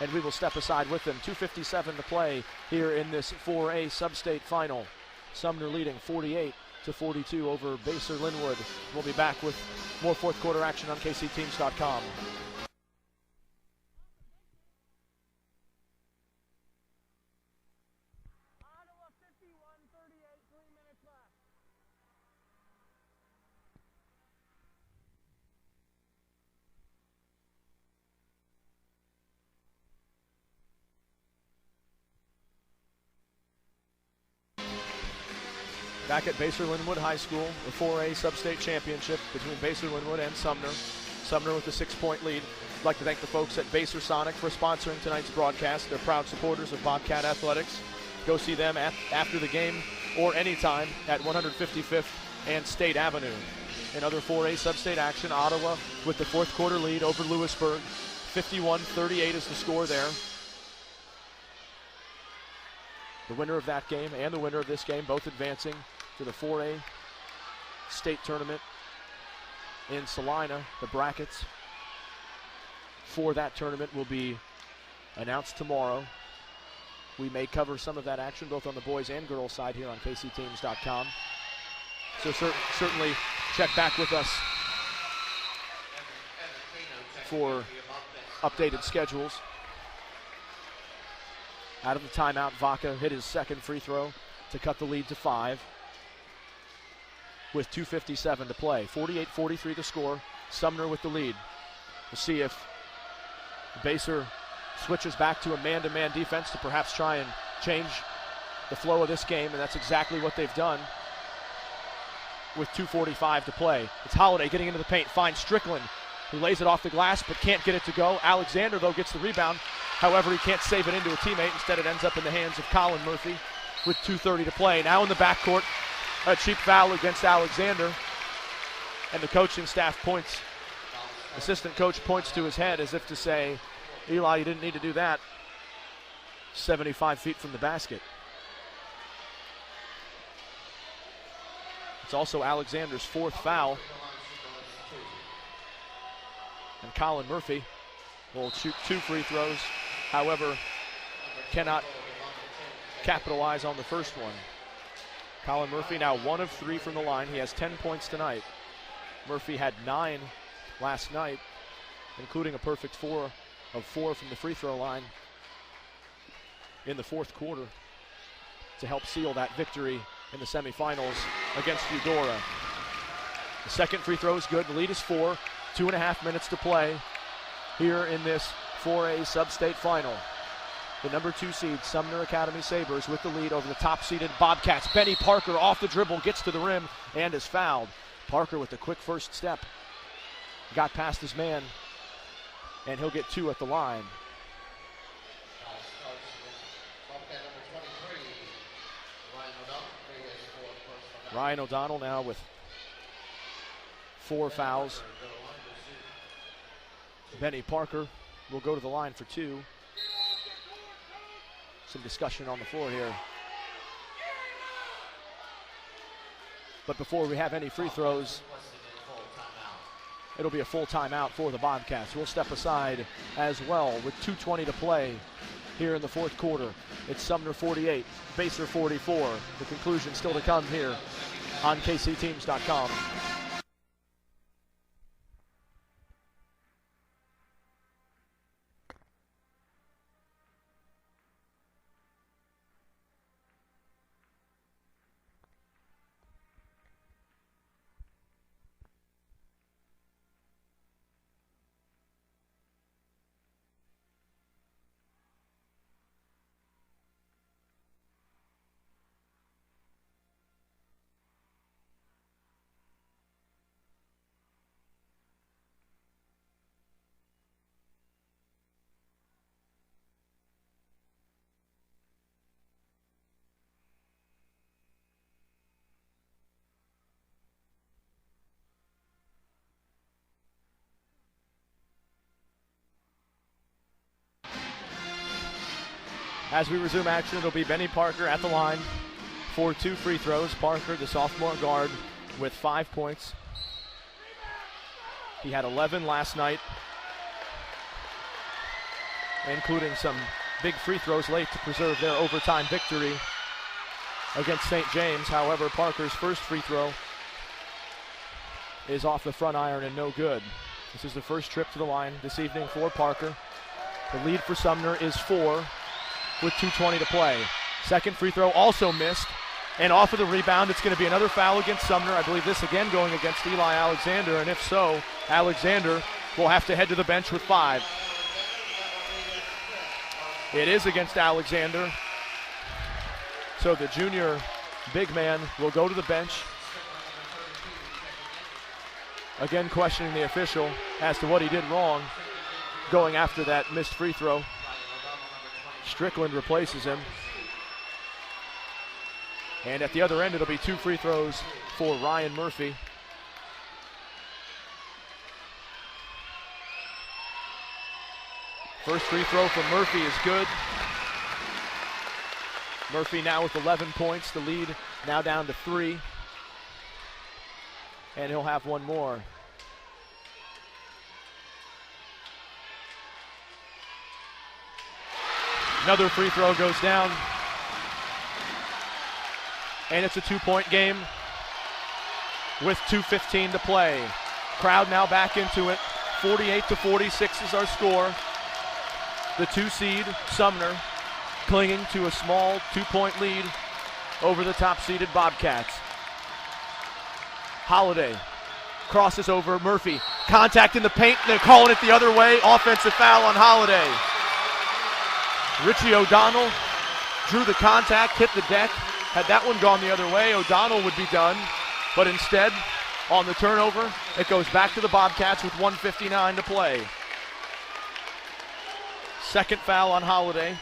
and we will step aside with him. 2:57 to play here in this 4A Substate final. Sumner leading 48-42 over Basehor-Linwood. We'll be back with more fourth quarter action on KCTeams.com. Ottawa 51-38, 3 minutes left. Back at Basehor-Linwood High School, the 4A Substate Championship between Basehor-Linwood and Sumner. Sumner with a 6-point lead. I'd like to thank the folks at Basehor Sonic for sponsoring tonight's broadcast. They're proud supporters of Bobcat Athletics. Go see them after the game or anytime at 155th and State Avenue. In other 4A Substate action, Ottawa with the fourth quarter lead over Lewisburg. 51-38 is the score there. The winner of that game and the winner of this game both advancing to the 4A state tournament in Salina. The brackets for that tournament will be announced tomorrow. We may cover some of that action both on the boys and girls side here on KCTeams.com. So certainly check back with us for updated schedules. Out of the timeout, Vaca hit his second free throw to cut the lead to 5 with 2:57 to play. 48-43 the score. Sumner with the lead. We'll see if Basehor switches back to a man-to-man defense to perhaps try and change the flow of this game, and that's exactly what they've done with 2:45 to play. It's Holiday getting into the paint, finds Strickland, who lays it off the glass but can't get it to go. Alexander, though, gets the rebound. However, he can't save it into a teammate. Instead, it ends up in the hands of Colin Murphy with 2:30 to play. Now in the backcourt, a cheap foul against Alexander, and the coaching staff points. Assistant coach points to his head as if to say, Eli, you didn't need to do that. 75 feet from the basket. It's also Alexander's 4th foul. And Colin Murphy will shoot 2 free throws, however, cannot capitalize on the first one. Colin Murphy now 1 of 3 from the line. He has 10 points tonight. Murphy had 9 last night, including a perfect 4 of 4 from the free throw line in the 4th quarter to help seal that victory in the semifinals against Eudora. The second free throw is good. The lead is 4. 2.5 minutes to play here in this 4A Substate final. The number 2 seed, Sumner Academy Sabres, with the lead over the top-seeded Bobcats. Benny Parker off the dribble, gets to the rim, and is fouled. Parker with the quick first step. Got past his man, and he'll get 2 at the line. Ryan O'Donnell now with 4 fouls. Benny Parker will go to the line for 2. Some discussion on the floor here. But before we have any free throws, it'll be a full timeout for the Bobcats. We'll step aside as well with 2:20 to play here in the 4th quarter. It's Sumner 48, Basehor 44. The conclusion still to come here on KCTeams.com. As we resume action, it'll be Benny Parker at the line for 2 free throws. Parker, the sophomore guard, with 5 points. He had 11 last night, including some big free throws late to preserve their overtime victory against St. James. However, Parker's first free throw is off the front iron and no good. This is the first trip to the line this evening for Parker. The lead for Sumner is 4 with 2:20 to play. Second free throw also missed, and off of the rebound, it's going to be another foul against Sumner. I believe this again going against Eli Alexander, and if so, Alexander will have to head to the bench with 5. It is against Alexander, so the junior big man will go to the bench. Again, questioning the official as to what he did wrong, going after that missed free throw. Strickland replaces him. And at the other end, it'll be 2 free throws for Ryan Murphy. First free throw from Murphy is good. Murphy now with 11 points. The lead now down to 3. And he'll have one more. Another free throw goes down. And it's a 2-point game with 2:15 to play. Crowd now back into it. 48-46 is our score. The 2 seed, Sumner, clinging to a small 2-point lead over the top-seeded Bobcats. Holiday crosses over Murphy. Contact in the paint, and they're calling it the other way. Offensive foul on Holiday. Richie O'Donnell drew the contact, hit the deck. Had that one gone the other way, O'Donnell would be done. But instead, on the turnover, it goes back to the Bobcats with 1:59 to play. Second foul on Holiday.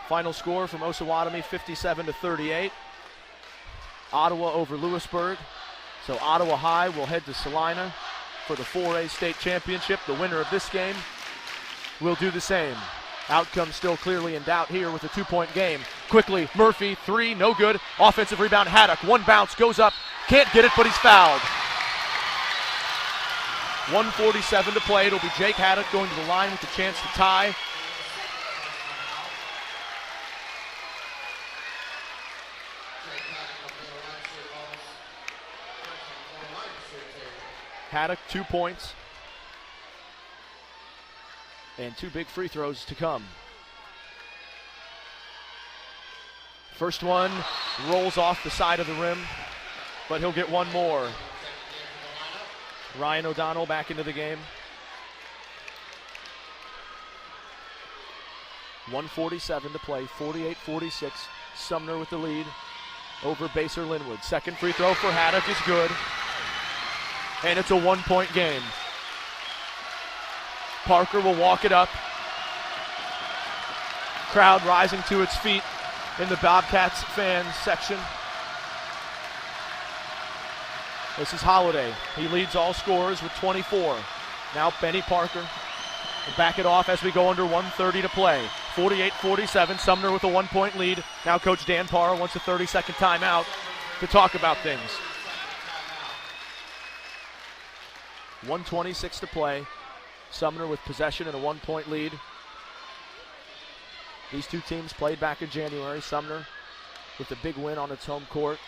Final score from Osawatomie, 57-38. Ottawa over Lewisburg. So Ottawa High will head to Salina for the 4A state championship. The winner of this game will do the same. Outcome still clearly in doubt here with a 2-point game. Quickly, Murphy, 3, no good. Offensive rebound, Haddock, 1 bounce, goes up, can't get it, but he's fouled. 1:47 to play. It'll be Jake Haddock going to the line with a chance to tie. Haddock, 2 points. And 2 big free throws to come. First one rolls off the side of the rim, but he'll get 1 more. Ryan O'Donnell back into the game. 1:47 to play, 48-46. Sumner with the lead over Basehor-Linwood. Second free throw for Haddock is good. And it's a 1-point game. Parker will walk it up. Crowd rising to its feet in the Bobcats fans section. This is Holiday. He leads all scorers with 24. Now Benny Parker will back it off as we go under 1:30 to play. 48-47, Sumner with a 1-point lead. Now Coach Dan Parra wants a 30-second timeout to talk about things. 1:26 to play. Sumner with possession and a 1-point lead. These two teams played back in January. Sumner with a big win on its home court.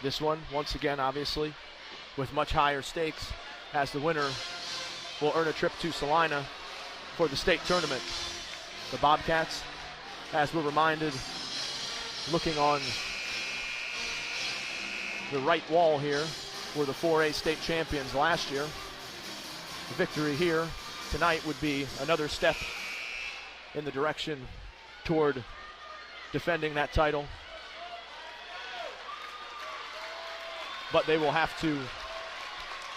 This one, once again, obviously, with much higher stakes, as the winner will earn a trip to Salina for the state tournament. The Bobcats, as we're reminded, looking on the right wall here, were the 4A state champions last year. The victory here tonight would be another step in the direction toward defending that title. But they will have to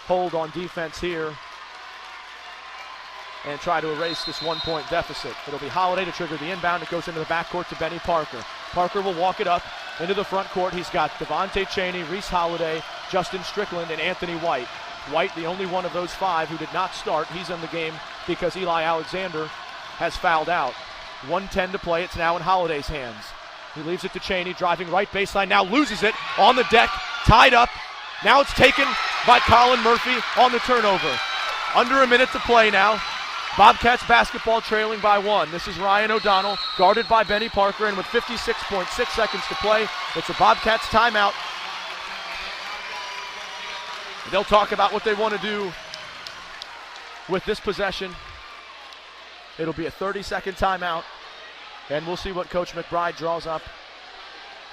hold on defense here and try to erase this 1-point deficit. It'll be Holiday to trigger the inbound. It goes into the backcourt to Benny Parker. Parker will walk it up into the front court. He's got Devontae Cheney, Reese Holiday, Justin Strickland, and Anthony White. White, the only one of those 5 who did not start. He's in the game because Eli Alexander has fouled out. 1:10 to play. It's now in Holiday's hands. He leaves it to Cheney, driving right baseline, now loses it on the deck, tied up. Now it's taken by Colin Murphy on the turnover. Under a minute to play now. Bobcats basketball trailing by 1. This is Ryan O'Donnell, guarded by Benny Parker, and with 56.6 seconds to play, it's a Bobcats timeout. They'll talk about what they want to do with this possession. It'll be a 30-second timeout, and we'll see what Coach McBride draws up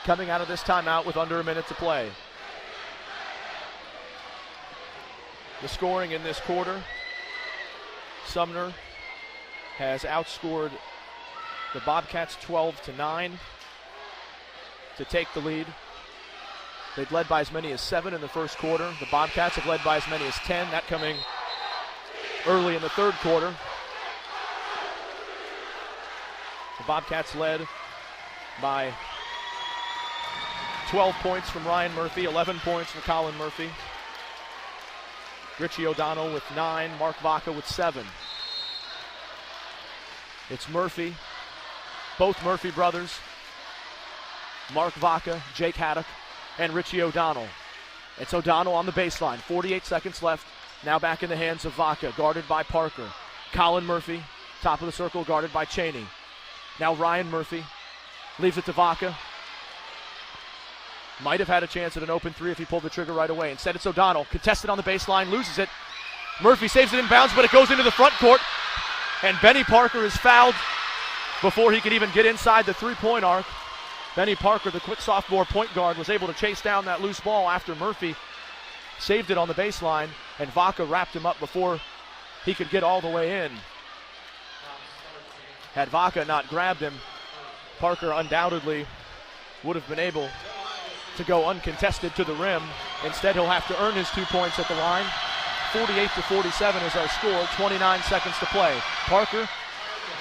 coming out of this timeout with under a minute to play. The scoring in this quarter, Sumner has outscored the Bobcats 12-9 to take the lead. They've led by as many as 7 in the first quarter. The Bobcats have led by as many as 10, that coming early in the third quarter. The Bobcats led by 12 points from Ryan Murphy, 11 points from Colin Murphy. Richie O'Donnell with 9, Mark Vaca with 7. It's Murphy, both Murphy brothers, Mark Vaca, Jake Haddock, and Richie O'Donnell. It's O'Donnell on the baseline, 48 seconds left, now back in the hands of Vaca, guarded by Parker. Colin Murphy, top of the circle, guarded by Cheney. Now Ryan Murphy leaves it to Vaca. Might have had a chance at an open three if he pulled the trigger right away. Instead, it's O'Donnell. Contested on the baseline, loses it. Murphy saves it inbounds, but it goes into the front court. And Benny Parker is fouled before he could even get inside the three-point arc. Benny Parker, the quick sophomore point guard, was able to chase down that loose ball after Murphy saved it on the baseline, and Vaca wrapped him up before he could get all the way in. Had Vaca not grabbed him, Parker undoubtedly would have been able to go uncontested to the rim. Instead, he'll have to earn his 2 points at the line. 48-47 is our score, 29 seconds to play. Parker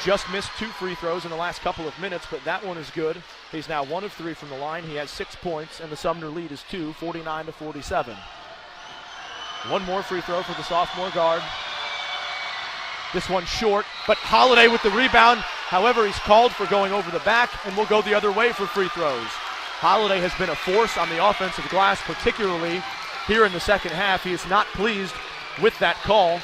just missed 2 free throws in the last couple of minutes, but that one is good. He's now 1 of 3 from the line. He has 6 points, and the Sumner lead is 2, 49-47. One more free throw for the sophomore guard. This one short, but Holiday with the rebound. However, he's called for going over the back, and will go the other way for free throws. Holiday has been a force on the offensive glass, particularly here in the second half. He is not pleased with that call.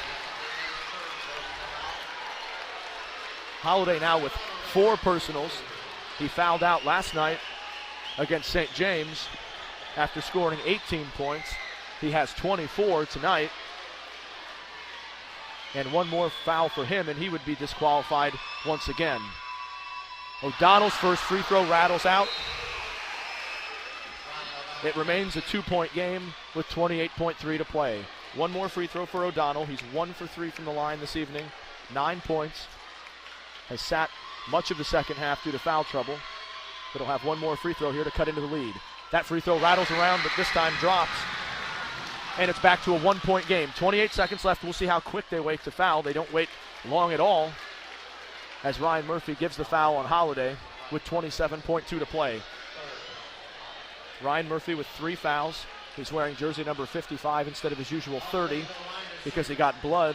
Holiday now with 4 personals. He fouled out last night against St. James after scoring 18 points. He has 24 tonight. And one more foul for him, and he would be disqualified once again. O'Donnell's first free throw rattles out. It remains a 2-point game with 28.3 to play. One more free throw for O'Donnell. He's 1 for 3 from the line this evening. 9 points. Has sat much of the second half due to foul trouble. But he'll have one more free throw here to cut into the lead. That free throw rattles around, but this time drops. And it's back to a 1-point game. 28 seconds left. We'll see how quick they wait to foul. They don't wait long at all, as Ryan Murphy gives the foul on Holiday with 27.2 to play. Ryan Murphy with 3 fouls. He's wearing jersey number 55 instead of his usual 30 because he got blood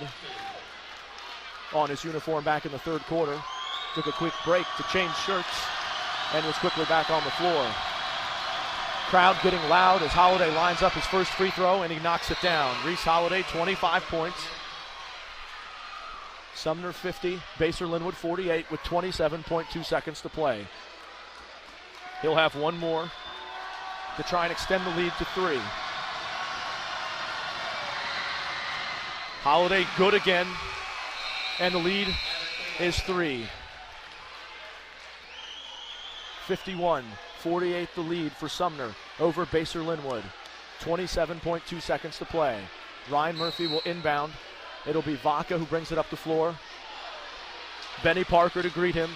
on his uniform back in the third quarter. Took a quick break to change shirts and was quickly back on the floor. Crowd getting loud as Holiday lines up his first free throw, and he knocks it down. Reese Holiday, 25 points. Sumner 50, Basehor-Linwood 48 with 27.2 seconds to play. He'll have one more to try and extend the lead to 3. Holiday good again, and the lead is 3. 51-48 the lead for Sumner over Basehor-Linwood. 27.2 seconds to play. Ryan Murphy will inbound. It'll be Vaca who brings it up the floor. Benny Parker to greet him.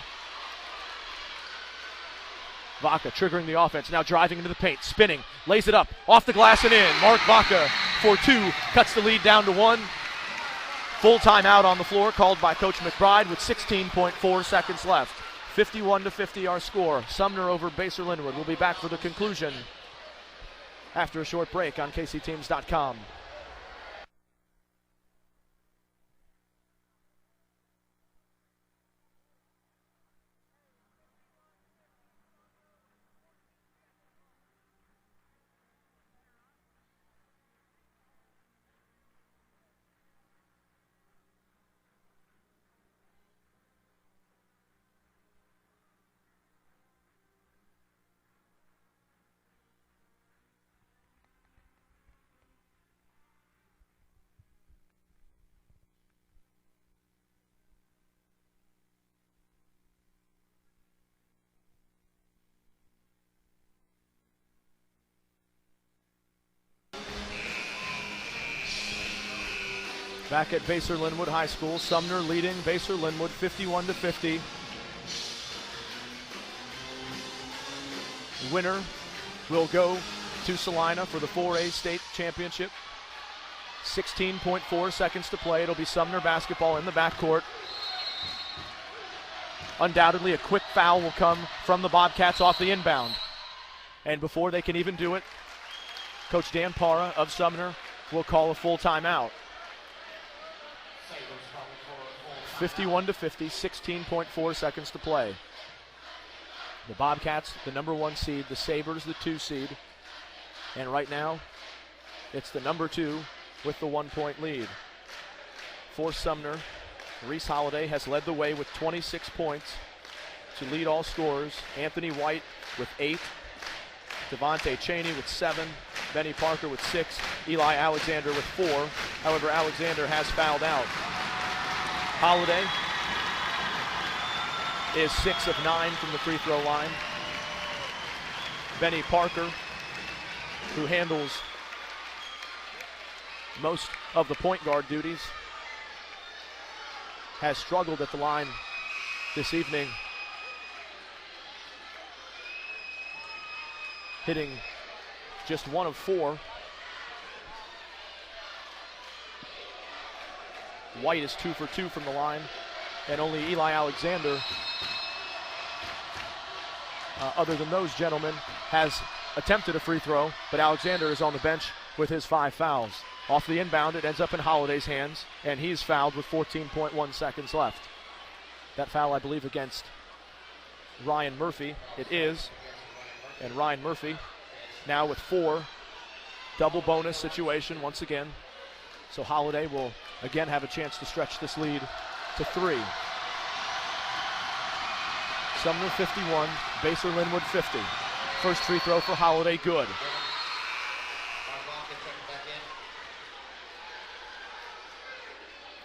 Vaca triggering the offense, now driving into the paint, spinning, lays it up, off the glass and in. Mark Vaca for 2, cuts the lead down to 1. Full timeout on the floor called by Coach McBride with 16.4 seconds left. 51-50 our score. Sumner over Basehor-Linwood. We'll be back for the conclusion after a short break on KCTeams.com. Back at Basehor-Linwood High School, Sumner leading Basehor-Linwood 51-50. Winner will go to Salina for the 4A state championship. 16.4 seconds to play. It'll be Sumner basketball in the backcourt. Undoubtedly a quick foul will come from the Bobcats off the inbound. And before they can even do it, Coach Dan Parra of Sumner will call a full timeout. 51-50, 16.4 seconds to play. The Bobcats, the number 1 seed, the Sabres, the 2 seed. And right now, it's the number 2 with the 1-point lead. For Sumner, Reese Holiday has led the way with 26 points to lead all scorers. Anthony White with 8 to Devontae Cheney with 7, Benny Parker with 6, Eli Alexander with 4. However, Alexander has fouled out. Holiday is 6 of 9 from the free throw line. Benny Parker, who handles most of the point guard duties, has struggled at the line this evening, hitting just 1 of 4. White is 2 for 2 from the line, and only Eli Alexander, other than those gentlemen, has attempted a free throw, but Alexander is on the bench with his 5 fouls. Off the inbound, it ends up in Holiday's hands, and he's fouled with 14.1 seconds left. That foul, I believe, against Ryan Murphy. It is, and Ryan Murphy now with 4. Double bonus situation once again. So Holiday will again have a chance to stretch this lead to 3. Sumner 51, Basehor-Linwood 50. First free throw for Holiday, good.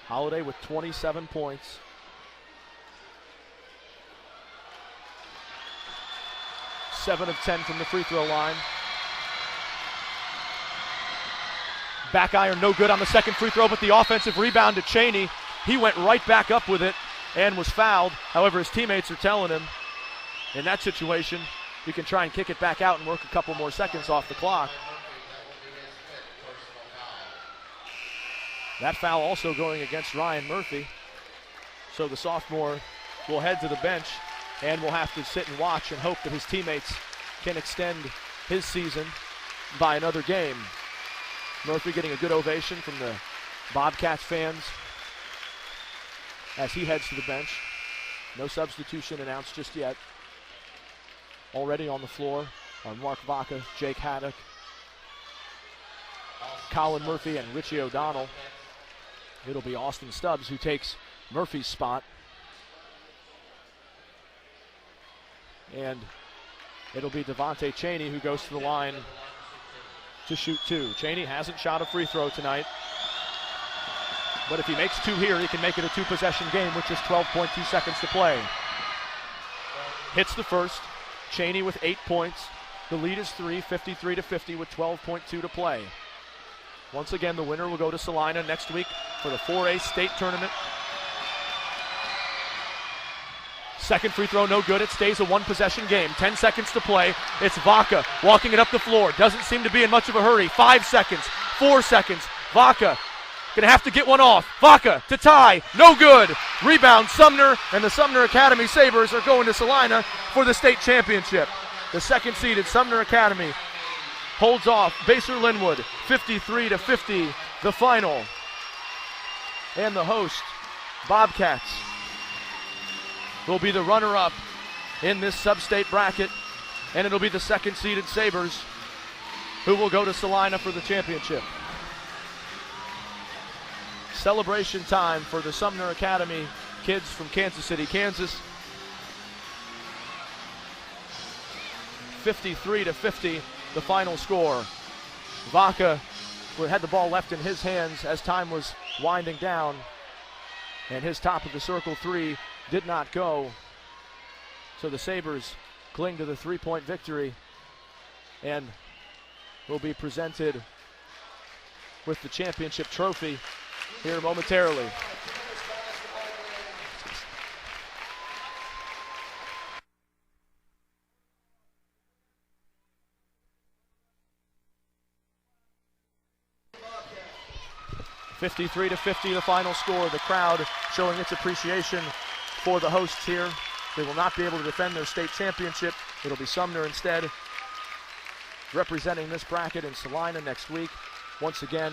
Holiday with 27 points. Seven of 10 from the free throw line. Back iron no good on the second free throw, but the offensive rebound to Cheney. He went right back up with it and was fouled. However, his teammates are telling him in that situation, you can try and kick it back out and work a couple more seconds off the clock. That foul also going against Ryan Murphy. So the sophomore will head to the bench and will have to sit and watch and hope that his teammates can extend his season by another game. Murphy getting a good ovation from the Bobcats fans as he heads to the bench. No substitution announced just yet. Already on the floor are Mark Vaca, Jake Haddock, Colin Murphy, and Richie O'Donnell. It'll be Austin Stubbs who takes Murphy's spot. And it'll be Devontae Cheney who goes to the line to shoot 2. Cheney hasn't shot a free throw tonight, but if he makes 2 here, he can make it a 2-possession game with just 12.2 seconds to play. Hits the first. Cheney with 8 points. The lead is 3, 53-50 with 12.2 to play. Once again, the winner will go to Salina next week for the 4A state tournament. Second free throw, no good. It stays a 1-possession game. 10 seconds to play. It's Vaca walking it up the floor. Doesn't seem to be in much of a hurry. 5 seconds, 4 seconds. Vaca gonna have to get one off. Vaca to tie, no good. Rebound Sumner, and the Sumner Academy Sabres are going to Salina for the state championship. The second-seeded Sumner Academy holds off Basehor-Linwood 53-50, the final. And the host, Bobcats, will be the runner-up in this Substate bracket, and it'll be the second-seeded Sabres who will go to Salina for the championship. Celebration time for the Sumner Academy kids from Kansas City, Kansas. 53-50, the final score. Vaca had the ball left in his hands as time was winding down, and his top of the circle 3 did not go. So the Sabres cling to the 3-point victory and will be presented with the championship trophy here momentarily. (53-50) the final score. The crowd showing its appreciation for the hosts here. They will not be able to defend their state championship. It'll be Sumner instead representing this bracket in Salina next week. Once again,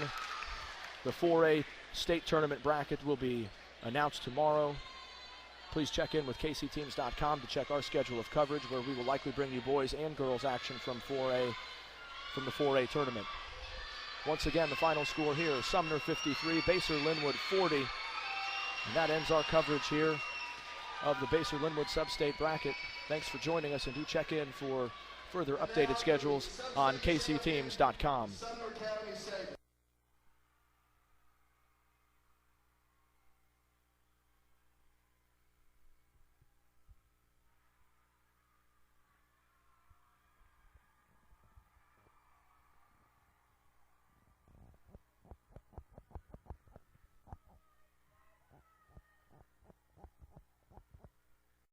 the 4A state tournament bracket will be announced tomorrow. Please check in with kcteams.com to check our schedule of coverage, where we will likely bring you boys and girls action from the 4A tournament. Once again, the final score here, Sumner 53, Basehor-Linwood 40. And that ends our coverage here of the Basehor-Linwood Substate bracket. Thanks for joining us, and do check in for Further updated schedules on kcteams.com.